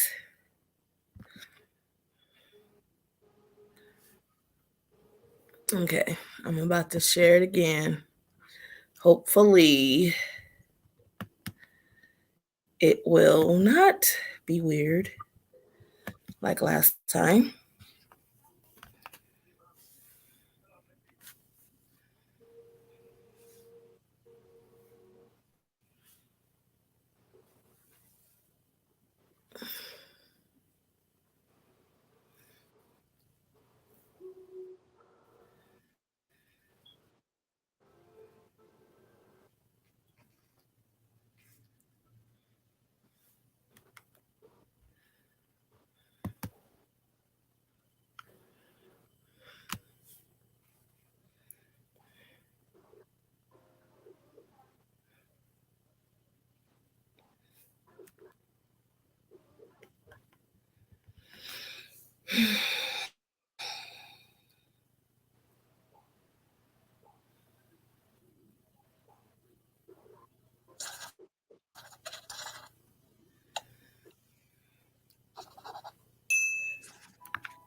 S1: Okay. I'm about to share it again. Hopefully, it will not be weird like last time.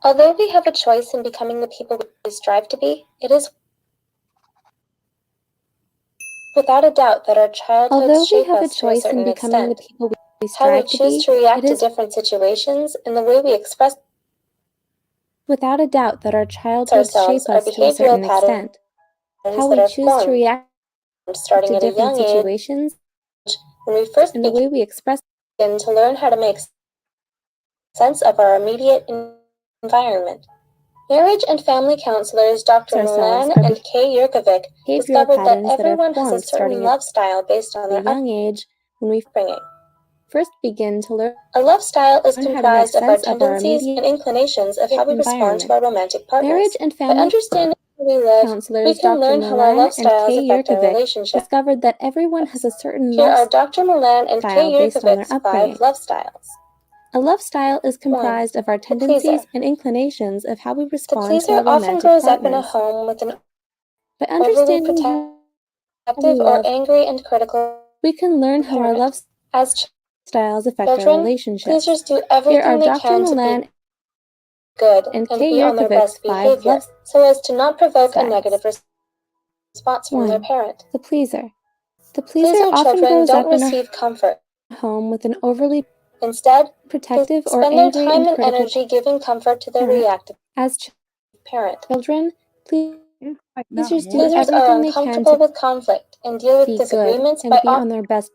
S5: Although we have a choice in becoming the people we strive to be, it is without a doubt that our childhoods shape us to a certain extent. How we choose to react to different situations and the way we express
S2: Without a doubt that our childhoods
S5: ourselves
S2: shape
S5: are
S2: us to a certain
S5: behavioral patterns
S2: extent. How
S5: that
S2: we
S5: are
S2: choose to
S5: formed
S2: react
S5: starting
S2: to
S5: at a
S2: different
S5: young age
S2: situations
S5: when we first
S2: and the way we express
S5: begin to learn how to make sense of our immediate environment. Marriage and family counselors Dr.
S2: ourselves
S5: Milan
S2: are
S5: and Kay Yurkovic
S2: behavioral
S5: discovered that
S2: patterns that are
S5: everyone has a
S2: formed
S5: certain
S2: starting at
S5: love style based on
S2: a
S5: their
S2: young age when we
S5: upbringing.
S2: first begin to learn
S5: A love style is
S2: how to make
S5: comprised of our
S2: sense of our
S5: tendencies and
S2: immediate
S5: inclinations of how we respond to
S2: environment.
S5: our romantic
S2: Marriage
S5: partners.
S2: and
S5: By
S2: family
S5: understanding how we live, we
S2: counselors
S5: can
S2: Dr.
S5: learn how our
S2: Milan
S5: love
S2: and
S5: styles
S2: Kay
S5: affect our
S2: Yurkovic
S5: relationships.
S2: discovered that everyone has a certain
S5: Here are
S2: love
S5: Dr. Milan and Kay
S2: style based on their
S5: Yurkovic's 5
S2: upbringing.
S5: love styles.
S2: A love style is
S5: 1.
S2: comprised of our
S5: The pleaser.
S2: tendencies and inclinations of how we
S5: The
S2: respond to
S5: pleaser
S2: our
S5: often
S2: romantic
S5: grows up in a
S2: partners.
S5: home with an
S2: By
S5: overly
S2: understanding how we
S5: protective or
S2: love,
S5: angry and critical
S2: we can learn how our
S5: parent.
S2: love
S5: As
S2: styles affect our
S5: children,
S2: relationships.
S5: pleasers do
S2: Here are
S5: everything they
S2: Dr.
S5: can to be
S2: Milan
S5: good and be on their best behavior so as to not provoke a negative response from their
S2: 1.
S5: parent.
S2: The pleaser. The pleaser
S5: Pleaser
S2: often
S5: children
S2: grows
S5: don't
S2: up in a
S5: receive comfort.
S2: home with an overly
S5: Instead,
S2: protective
S5: they
S2: or
S5: spend their
S2: angry
S5: time
S2: and
S5: and
S2: critical
S5: energy giving comfort to their
S2: parent.
S5: reactive
S2: As
S5: parent.
S2: children,
S3: It's like not
S2: pleasers do
S3: one.
S5: Pleasers are
S2: everything they can
S5: uncomfortable
S2: to
S5: with conflict and deal with
S2: be good
S5: disagreements
S2: and
S5: by
S2: be on their best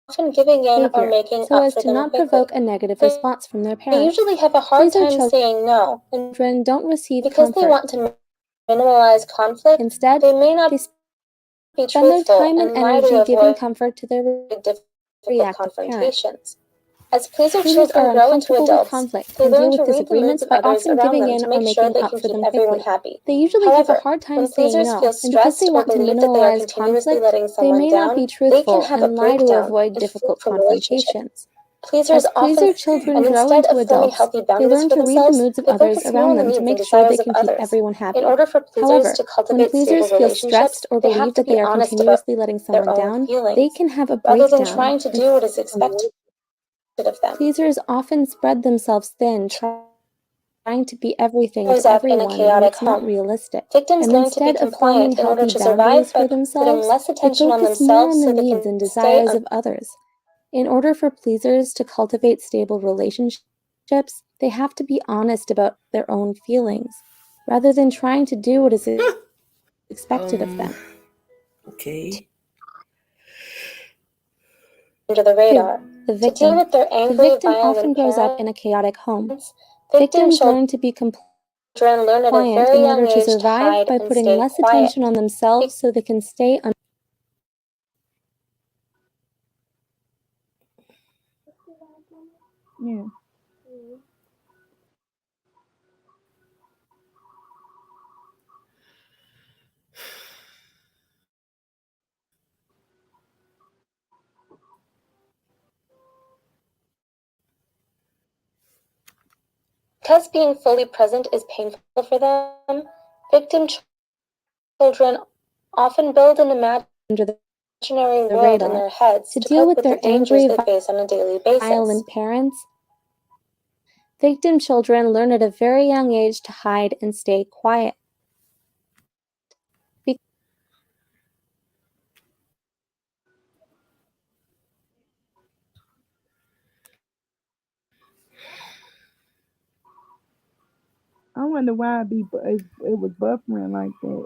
S5: often giving in or
S2: behavior,
S5: making
S2: so
S5: up
S2: as
S5: for
S2: to
S5: them
S2: not
S5: quickly.
S2: provoke a negative response from their
S5: They
S2: parent.
S5: usually have a hard
S2: Pleaser
S5: time saying no, and
S2: children don't receive
S5: because they
S2: comfort.
S5: want to minimize conflict,
S2: Instead,
S5: they may not
S2: they
S5: be
S2: spend their
S5: truthful
S2: time and
S5: and lie to
S2: energy giving
S5: avoid
S2: comfort to their
S5: difficult
S2: reactive parent.
S5: confrontations. As pleaser
S2: Pleasers
S5: children
S2: are
S5: grow into
S2: uncomfortable with
S5: adults,
S2: conflict
S5: they
S2: and
S5: learn
S2: deal
S5: to
S2: with
S5: read the moods
S2: disagreements
S5: of
S2: by
S5: others
S2: often
S5: around
S2: giving
S5: them
S2: in
S5: to
S2: or
S5: make sure
S2: making
S5: they
S2: up
S5: can
S2: for
S5: keep
S2: them
S5: everyone
S2: quickly.
S5: happy.
S2: They usually have a
S5: However,
S2: hard time
S5: when
S2: saying
S5: pleasers
S2: no,
S5: feel
S2: and because they
S5: stressed or
S2: want to
S5: believe that they are
S2: minimize
S5: continuously
S2: conflict,
S5: letting
S2: they
S5: someone
S2: may not
S5: down,
S2: be
S5: they can
S2: truthful
S5: have a
S2: and lie to
S5: breakdown
S2: avoid
S5: and flee
S2: difficult
S5: from relationships.
S2: confrontations.
S5: Pleasers
S2: As
S5: often,
S2: pleaser children
S5: and
S2: grow
S5: instead
S2: into
S5: of forming
S2: adults,
S5: healthy
S2: they
S5: boundaries
S2: learn
S5: for
S2: to read the
S5: themselves,
S2: moods of
S5: they
S2: others
S5: focus more
S2: around
S5: on the
S2: them to
S5: needs and
S2: make sure they
S5: desires of
S2: can keep
S5: others.
S2: everyone happy.
S5: In order for pleasers
S2: However,
S5: to
S2: when
S5: cultivate stable
S2: pleasers feel
S5: relationships,
S2: stressed or
S5: they have
S2: believe
S5: to
S2: that
S5: be
S2: they are
S5: honest about
S2: continuously letting
S5: their
S2: someone
S5: own
S2: down,
S5: feelings,
S2: they can have a
S5: rather than
S2: breakdown
S5: trying to do what is expected of them.
S2: Pleasers often spread themselves thin, trying to be everything
S5: Grows
S2: to
S5: up in a
S2: everyone when
S5: chaotic
S2: it's not
S5: home.
S2: realistic.
S5: Victims
S2: And
S5: learn to be
S2: instead of forming
S5: compliant in order
S2: healthy
S5: to survive
S2: boundaries
S5: by
S2: for
S5: putting
S2: themselves,
S5: less
S2: they
S5: attention on
S2: focus more
S5: themselves
S2: on the
S5: so they
S2: needs
S5: can
S2: and
S5: stay
S2: desires of others. In order for pleasers to cultivate stable relationships, they have to be honest about their own feelings, rather than trying to do what is expected of them.
S1: Okay.
S5: under the
S2: 2.
S5: radar.
S2: The
S5: To deal
S2: victim.
S5: with their
S2: The
S5: angry,
S2: victim often
S5: violent
S2: grows up in a
S5: parents,
S2: chaotic home.
S5: victim
S2: Victims
S5: children
S2: learn to be compliant
S5: learn at a very
S2: in
S5: young
S2: order to
S5: age to
S2: survive
S5: hide
S2: by
S5: and
S2: putting
S5: stay
S2: less
S5: quiet.
S2: attention on themselves so they can stay
S3: Yeah.
S5: Because being fully present is painful for them, victim children often build an
S2: under the
S5: imaginary world in
S2: radar.
S5: their heads
S2: To
S5: to
S2: deal
S5: cope
S2: with
S5: with the
S2: their
S5: dangers
S2: angry,
S5: they face on a daily basis.
S2: violent parents, victim children learn at a very young age to hide and stay quiet.
S3: I wonder why it was buffering like that.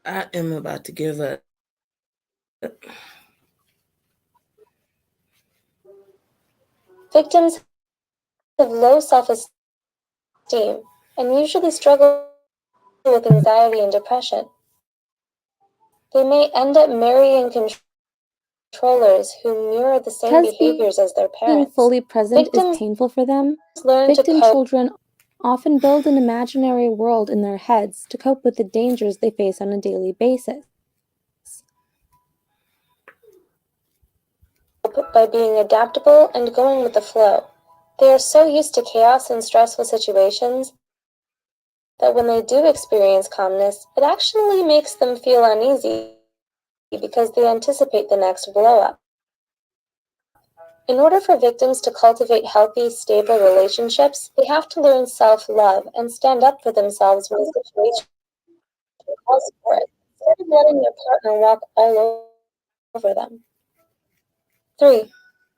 S1: I am about to give up.
S5: Victims have low self-esteem and usually struggle with anxiety and depression. They may end up marrying controllers who mirror the same behaviors as their
S2: Being
S5: parents.
S2: fully present is
S5: Victims
S2: painful for them.
S5: learn to
S2: Victim
S5: cope
S2: children often build an imaginary world in their heads to cope with the dangers they face on a daily basis.
S5: by being adaptable and going with the flow. They are so used to chaos and stressful situations that when they do experience calmness, it actually makes them feel uneasy because they anticipate the next blow-up. In order for victims to cultivate healthy, stable relationships, they have to learn self-love and stand up for themselves when the situation calls for it, instead of letting their partner walk all over them. 3.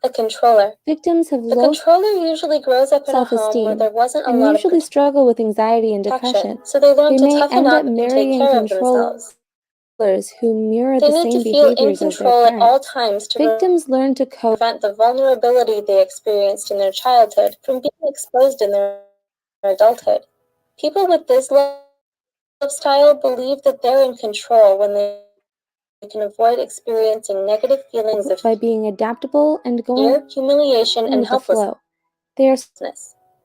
S5: A controller.
S2: Victims have
S5: The
S2: low
S5: controller usually grows up in a home where
S2: self-esteem
S5: there wasn't a
S2: and
S5: lot of
S2: usually struggle with anxiety and
S5: protection,
S2: depression.
S5: so they learn
S2: They
S5: to
S2: may
S5: toughen
S2: end up
S5: up and take
S2: marrying
S5: care of
S2: controllers
S5: themselves.
S2: who mirror
S5: They
S2: the
S5: need to
S2: same
S5: feel in
S2: behaviors as their
S5: control at all
S2: parents.
S5: times to
S2: Victims learn to cope
S5: prevent the vulnerability they experienced in their childhood from being exposed in their adulthood. People with this lifestyle believe that they're in control when they can avoid experiencing negative feelings of
S2: by being adaptable and going
S5: fear, humiliation, and
S2: with the
S5: helplessness.
S2: flow. They are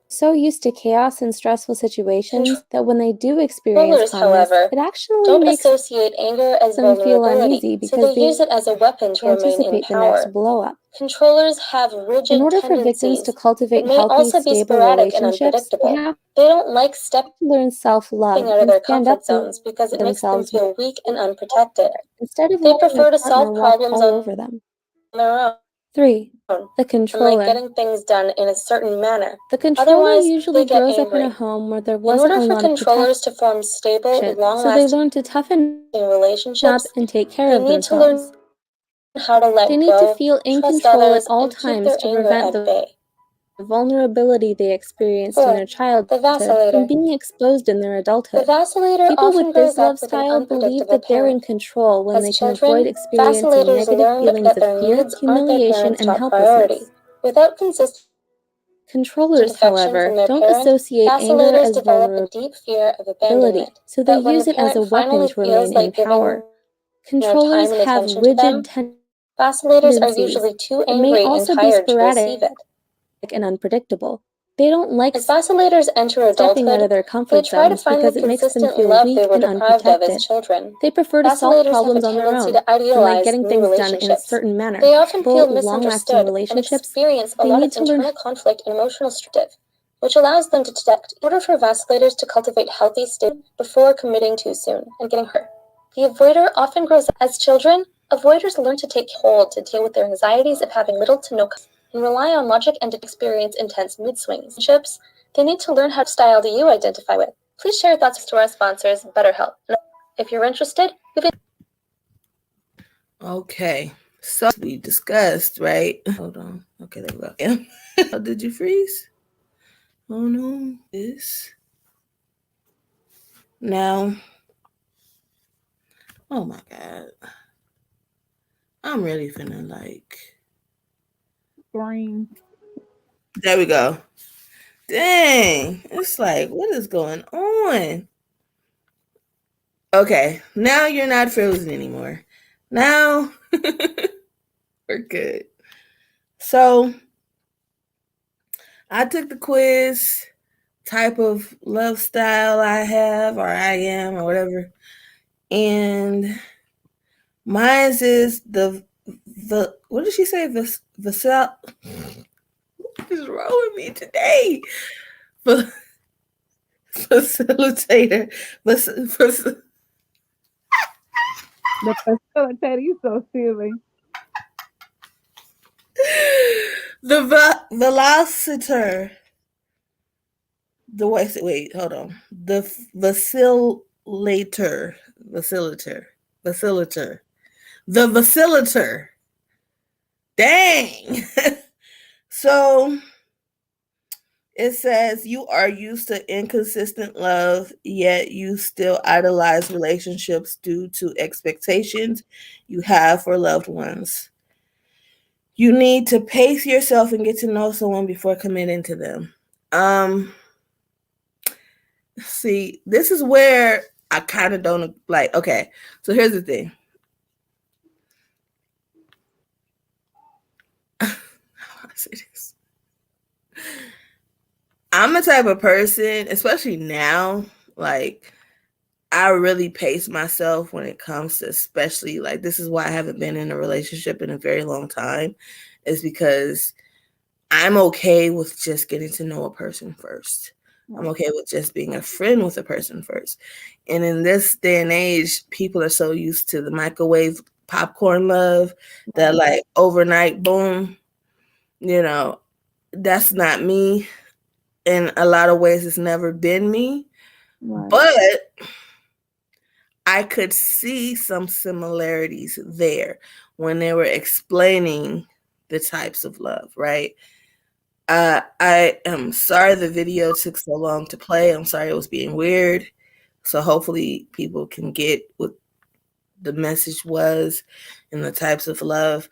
S2: so used to chaos and stressful situations that when they do experience
S5: Controllers,
S2: calmness,
S5: however,
S2: it actually
S5: don't
S2: makes
S5: associate anger as
S2: them feel
S5: vulnerability,
S2: uneasy
S5: so
S2: because
S5: they use it as a weapon to remain in
S2: anticipate the next
S5: power.
S2: blow-up.
S5: Controllers have
S2: In
S5: rigid
S2: order for victims to
S5: tendencies
S2: cultivate
S5: that may
S2: healthy,
S5: also be
S2: stable
S5: sporadic and
S2: relationships, they
S5: unpredictable.
S2: have
S5: They don't like stepping
S2: to learn self-love
S5: out of
S2: and
S5: their
S2: stand up
S5: comfort
S2: for
S5: zones because it makes them
S2: themselves
S5: feel weak and unprotected.
S2: instead of
S5: They
S2: letting their
S5: prefer to
S2: partner
S5: solve
S2: walk
S5: problems
S2: all
S5: on
S2: over them.
S5: their own. 3. The
S4: and like
S5: controller.
S4: getting things done in a certain manner.
S5: The controller
S4: Otherwise,
S5: usually
S4: they get
S5: grows up in a
S4: angry.
S5: home where there
S4: In
S5: wasn't
S4: order
S5: a
S4: for
S5: lot of
S4: controllers to form
S5: protection,
S4: stable,
S5: so they
S4: long-lasting
S5: learn to toughen
S4: relationships,
S5: up and take care
S4: they
S5: of
S4: need to learn
S5: themselves.
S4: how to
S5: They
S4: let
S5: need to
S4: go,
S5: feel in
S4: trust
S5: control at
S4: others,
S5: all
S4: and keep
S5: times
S4: their
S5: to
S4: anger
S5: prevent
S4: at
S5: the
S4: bay.
S5: vulnerability they experienced in
S4: 4.
S5: their
S4: The
S5: childhood from
S4: vacillator.
S5: being exposed in their
S4: The
S5: adulthood.
S4: vacillator
S5: People
S4: often
S5: with this
S4: grows
S5: love
S4: up with an
S5: style believe
S4: unpredictable
S5: that they're in
S4: parent.
S5: control when
S4: As
S5: they can avoid
S4: children,
S5: experiencing
S4: vacillators
S5: negative
S4: learn
S5: feelings
S4: that
S5: of
S4: their
S5: fear,
S4: needs aren't their
S5: humiliation,
S4: parents'
S5: and
S4: top priority.
S5: helplessness.
S4: Without consistent
S5: Controllers,
S4: affection from
S5: however,
S4: their
S5: don't
S4: parent,
S5: associate anger
S4: vacillators
S5: as
S4: develop a deep fear of
S5: vulnerability,
S4: abandonment.
S5: so they
S4: But when the
S5: use it as a
S4: parent
S5: weapon
S4: finally
S5: to
S4: feels
S5: remain in
S4: like giving
S5: power.
S4: their time
S5: Controllers
S4: and
S5: have
S4: attention to
S5: rigid
S4: them, vacillators are
S5: tendencies
S4: usually too
S5: that may
S4: angry and
S5: also be
S4: tired to
S5: sporadic
S4: receive it.
S5: and unpredictable. They don't like
S4: As vacillator enter
S5: stepping out
S4: adulthood,
S5: of their
S4: they
S5: comfort
S4: try to
S5: zones
S4: find the
S5: because it makes them
S4: consistent
S5: feel
S4: love they
S5: weak
S4: were
S5: and
S4: deprived of as
S5: unprotected.
S4: children.
S5: They prefer to solve
S4: Vacillators have a
S5: problems on their
S4: tendency
S5: own
S4: to
S5: and like
S4: idealize
S5: getting
S4: new
S5: things done in a
S4: relationships.
S5: certain manner.
S4: They often feel
S5: Full, long-lasting
S4: misunderstood and
S5: relationships,
S4: experience a
S5: they
S4: lot of
S5: need to learn
S4: internal conflict and emotional stress, which allows them to detect. In order for vacillator to cultivate healthy state before committing too soon and getting hurt. The avoider often grows up. As children. Avoiders learn to take hold to deal with their anxieties of having little to no and rely on logic and to experience intense mood swings. They need to learn how style do you identify with. Please share your thoughts to our sponsors, BetterHelp. If you're interested,
S1: Okay. So we discussed, right? Hold on. Okay, there we go. Yeah. Oh, did you freeze? Oh no. This. Now. Oh my God. I'm really finna like.
S2: Green.
S1: There we go. Dang. It's like, what is going on? Okay. Now you're not frozen anymore. Now we're good. So I took the quiz, type of love style I have or I am or whatever. And mine is the what did she say? The what is wrong with me today? The facilitator.
S2: The facilitator, you so silly.
S1: The velocitor. The wait, hold on. The vacillator. Vacillator. Vacillator. The vacillator. Dang. So it says you are used to inconsistent love, yet you still idolize relationships due to expectations you have for loved ones. You need to pace yourself and get to know someone before committing to them. See, this is where I kind of don't like. Okay, so here's the thing. How do I say this? I'm the type of person, especially now, like I really pace myself when it comes to, especially like this is why I haven't been in a relationship in a very long time, is because I'm okay with just getting to know a person first. I'm okay with just being a friend with a person first. And in this day and age, people are so used to the microwave popcorn love that like overnight boom, you know, that's not me. In a lot of ways, it's never been me.
S2: Right.
S1: But I could see some similarities there when they were explaining the types of love, right? I am sorry the video took so long to play. I'm sorry it was being weird. So hopefully people can get what the message was and the types of love.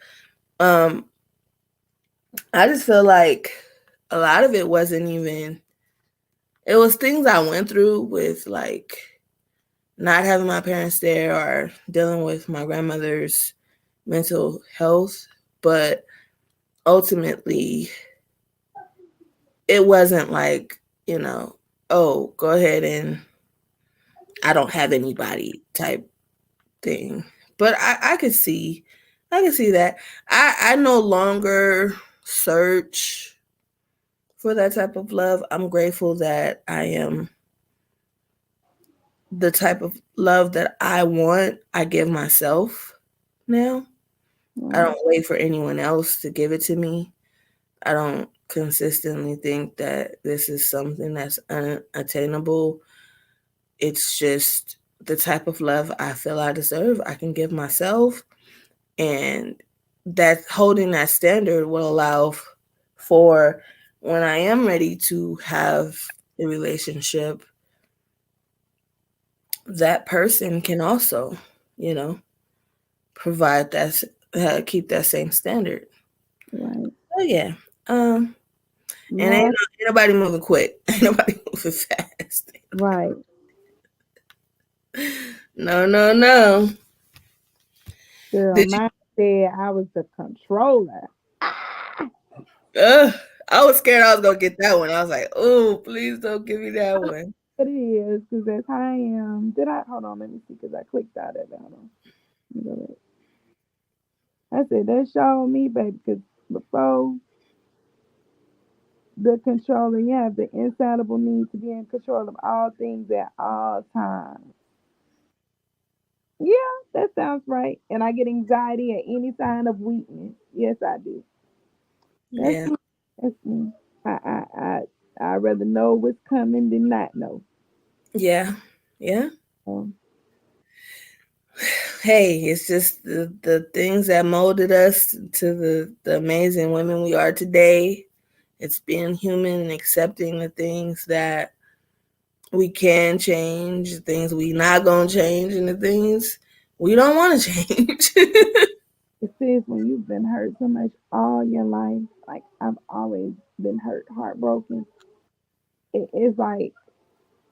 S1: Um, I just feel like a lot of it wasn't even, it was things I went through with like not having my parents there or dealing with my grandmother's mental health, but ultimately it wasn't like, oh, go ahead and I don't have anybody type thing. But I could see that. I no longer search for that type of love. I'm grateful that I am the type of love that I want, I give myself now. I
S2: Right.
S1: don't wait for anyone else to give it to me. I don't consistently think that this is something that's unattainable. It's just the type of love I feel I deserve. I can give myself, and that holding that standard will allow for when I am ready to have a relationship, that person can also, you know, provide that, keep that same standard.
S2: Right.
S1: So yeah, um, and
S2: Last.
S1: ain't nobody moving quick. Ain't nobody moving fast.
S2: Right.
S1: No, no, no.
S2: Girl,
S1: Did
S2: mine said I was the controller.
S1: you? I was scared I was gonna get that one. I was like, "Oh, please don't give me that one."
S2: It is, because that's how I am. Did I? Hold on, let me see, because I clicked out of it. Hold on. Let me go back. I said, that showed me, baby, because before the controller, you have the insatiable need to be in control of all things at all times. Yeah, that sounds right. And I get anxiety at any sign of weakness. Yes, I do. That's
S1: Yeah,
S2: me. That's me. I rather know what's coming than not know.
S1: yeah, yeah.
S2: Um,
S1: Hey, it's just the things that molded us to the amazing women we are today. It's being human and accepting the things that we can change, the things we not gonna change, and the things we don't want to change.
S2: it says when you've been hurt so much all your life, like I've always been hurt, heartbroken. It's like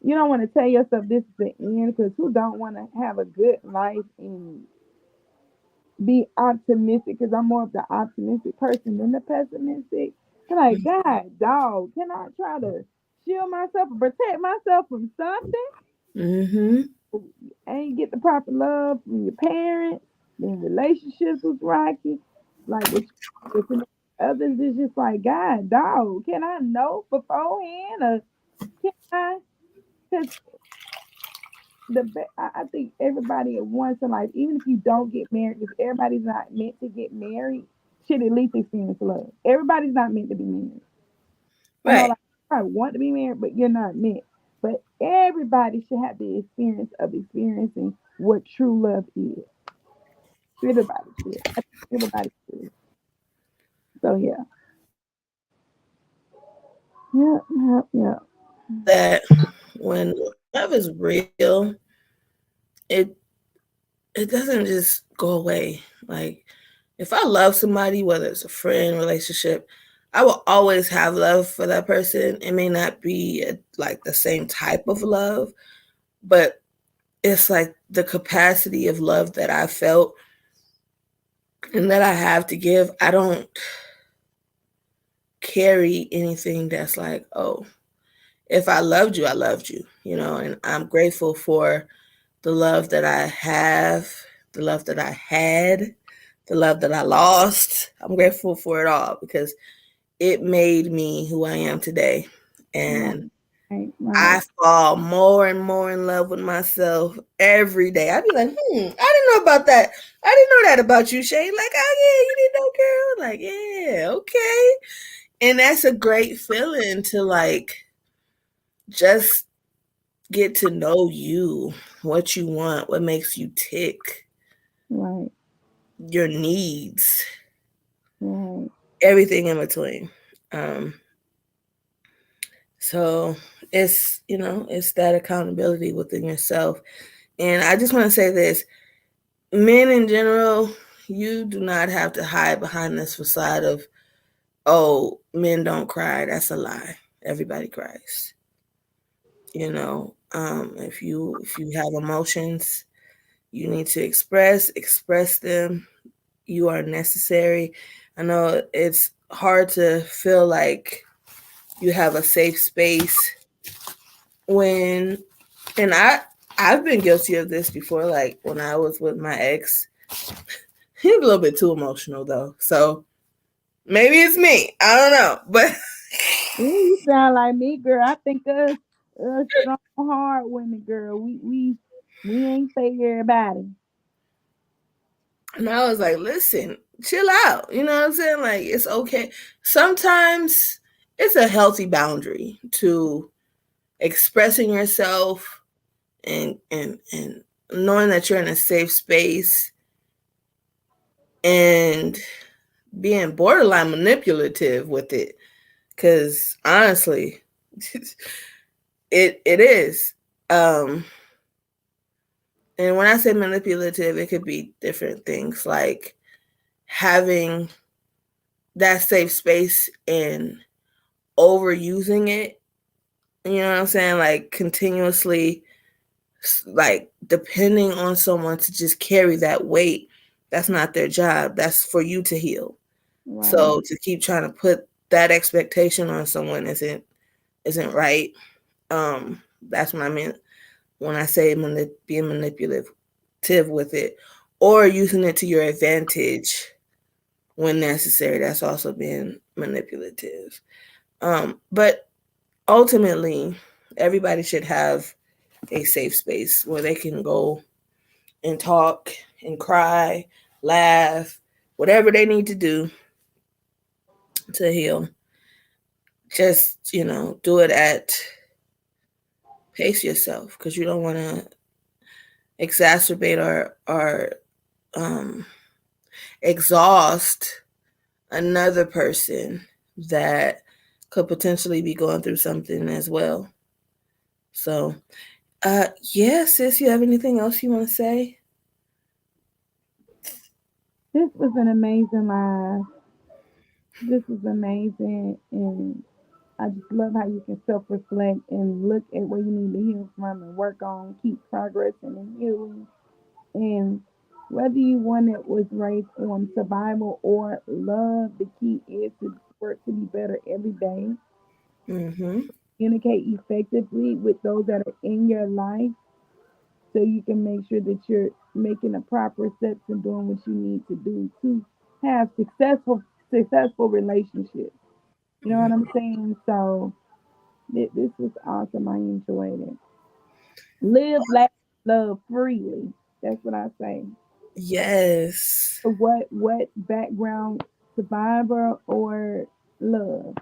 S2: you don't want to tell yourself this is the end, because who don't want to have a good life and be optimistic? Because I'm more of the optimistic person than the pessimistic. I'm like, God, dog, can I try to shield myself and protect myself from something?
S1: Mm-hmm.
S2: Ain't get the proper love from your parents, then relationships was rocky. Like with others, it's just like, God, dog, can I know beforehand, or can I? Because I think everybody at once in life, even if you don't get married, because everybody's not meant to get married, should at least experience love. Everybody's not meant to be married. I know,
S1: Right.
S2: like, I want to be married, but you're not meant. But everybody should have the experience of experiencing what true love is. Everybody should. I think everybody should. So yeah, yeah, yeah, yeah.
S1: That when love is real, it it doesn't just go away. Like if I love somebody, whether it's a friend, relationship, I will always have love for that person. It may not be like the same type of love, but it's like the capacity of love that I felt and that I have to give. I don't carry anything that's like, oh, if I loved you, I loved you, you know, and I'm grateful for the love that I have, the love that I had, the love that I lost. I'm grateful for it all because it made me who I am today.
S2: Right,
S1: And
S2: right,
S1: I
S2: right.
S1: fall more and more in love with myself every day. I'd be like, I didn't know about that. I didn't know that about you, Shane. Like, oh yeah, you didn't know, girl. Like, yeah, okay. And that's a great feeling to like just get to know you, what you want, what makes you tick,
S2: Right,
S1: your needs,
S2: right,
S1: everything in between. Um, so it's, you know, it's that accountability within yourself. And I just want to say this, men in general, you do not have to hide behind this facade of, oh, men don't cry. That's a lie. Everybody cries. You know, if you have emotions, you need to express them. You are necessary. I know it's hard to feel like you have a safe space when, and I've been guilty of this before, like when I was with my ex. He was a little bit too emotional though. So maybe it's me. I don't know. But
S2: Ooh, you sound like me, girl. I think us strong, hard women, girl. We ain't for everybody.
S1: And I was like, listen, chill out. You know what I'm saying? Like, it's okay. Sometimes it's a healthy boundary to expressing yourself and knowing that you're in a safe space and being borderline manipulative with it. Cause honestly, it is. Um and when I say manipulative, it could be different things like having that safe space and overusing it. You know what I'm saying? Like continuously, like depending on someone to just carry that weight. That's not their job. That's for you to heal.
S2: Right.
S1: So to keep trying to put that expectation on someone isn't right. That's what I mean when I say being manipulative with it, or using it to your advantage when necessary. That's also being manipulative. But ultimately, everybody should have a safe space where they can go and talk and cry, laugh, whatever they need to do to heal. Just, do it at pace yourself because you don't want to exacerbate or um, exhaust another person that could potentially be going through something as well. So, yeah, sis, you have anything else you want to say?
S2: This was an amazing live. This was amazing, and I just love how you can self reflect and look at where you need to heal from and work on, keep progressing and healing. And whether you one that was raised on survival or love, the key is to work to be better every day.
S1: Mm-hmm.
S2: Communicate effectively with those that are in your life so you can make sure that you're making the proper steps and doing what you need to do to have successful relationships. You know what I'm saying? So this was awesome. I enjoyed it. Live, laugh, love freely. That's what I say.
S1: Yes.
S2: What background, survivor or love,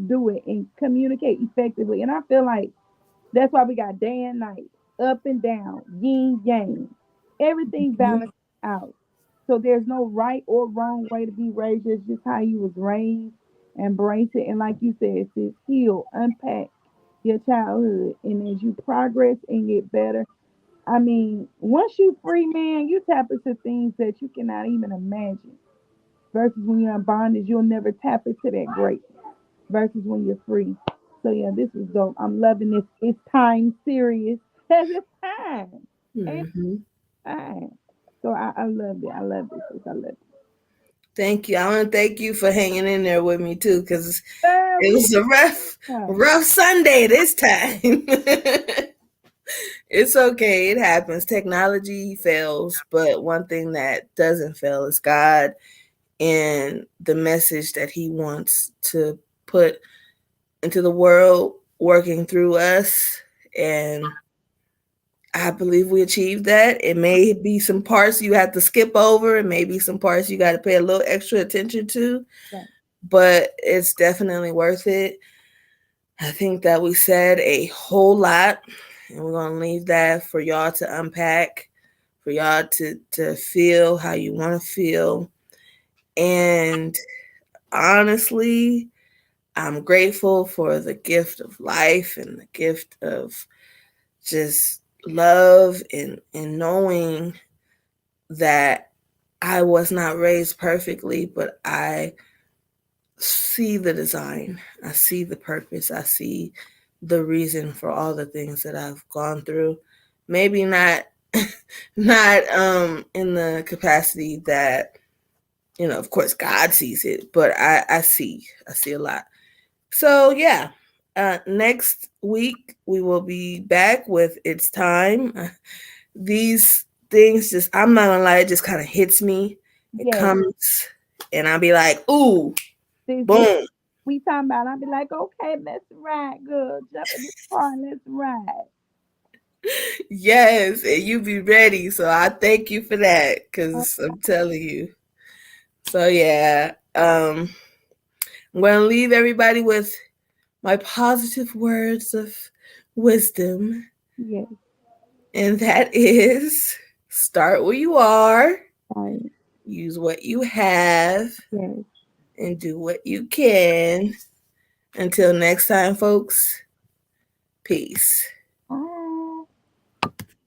S2: do it and communicate effectively. And I feel like that's why we got day and night, up and down, yin yang, everything
S1: Mhm.
S2: balanced out. So there's no right or wrong way to be raised. It's just how you was raised. Embrace it, and like you said, sis, heal, unpack your childhood, and as you progress and get better, I mean, once you free, man, you tap into things that you cannot even imagine. Versus when you're in bondage, you'll never tap into that greatness. Versus when you're free. So yeah, this is dope. I'm loving this. It's time serious. It's time. Ain't
S1: Mm-hmm.
S2: time. So I love it. I love this. I love it.
S1: Thank you. I want to thank you for hanging in there with me too, because
S2: Girl,
S1: it
S2: we
S1: was a
S2: have.
S1: rough Sunday this time. It's okay. It happens. Technology fails, but one thing that doesn't fail is God and the message that He wants to put into the world, working through us. And I believe we achieved that. It may be some parts you have to skip over, it may be some parts you got to pay a little extra attention to,
S2: Right.
S1: but it's definitely worth it. I think that we said a whole lot, and we're going to leave that for y'all to unpack, for y'all to feel how you want to feel. And honestly, I'm grateful for the gift of life and the gift of just love and knowing that I was not raised perfectly, but I see the design. I see the purpose. I see the reason for all the things that I've gone through. Maybe not not in the capacity that, of course God sees it, but I see a lot. So yeah. Next week we will be back with It's Time. These things just, I'm not gonna lie, it just kind of hits me. It
S2: Yes.
S1: comes and I'll be like, ooh,
S2: This what
S1: boom.
S2: we talking about. I'll be like, okay, let's ride, girl. Jump in this car and let's ride.
S1: Yes, and you be ready. So I thank you for that,
S2: Oh,
S1: because I'm telling you. So yeah, I'm gonna leave everybody with my positive words of wisdom,
S2: yes,
S1: and that is start where you are,
S2: right,
S1: use what you have,
S2: yes.
S1: and do what you can. Until next time, folks, peace.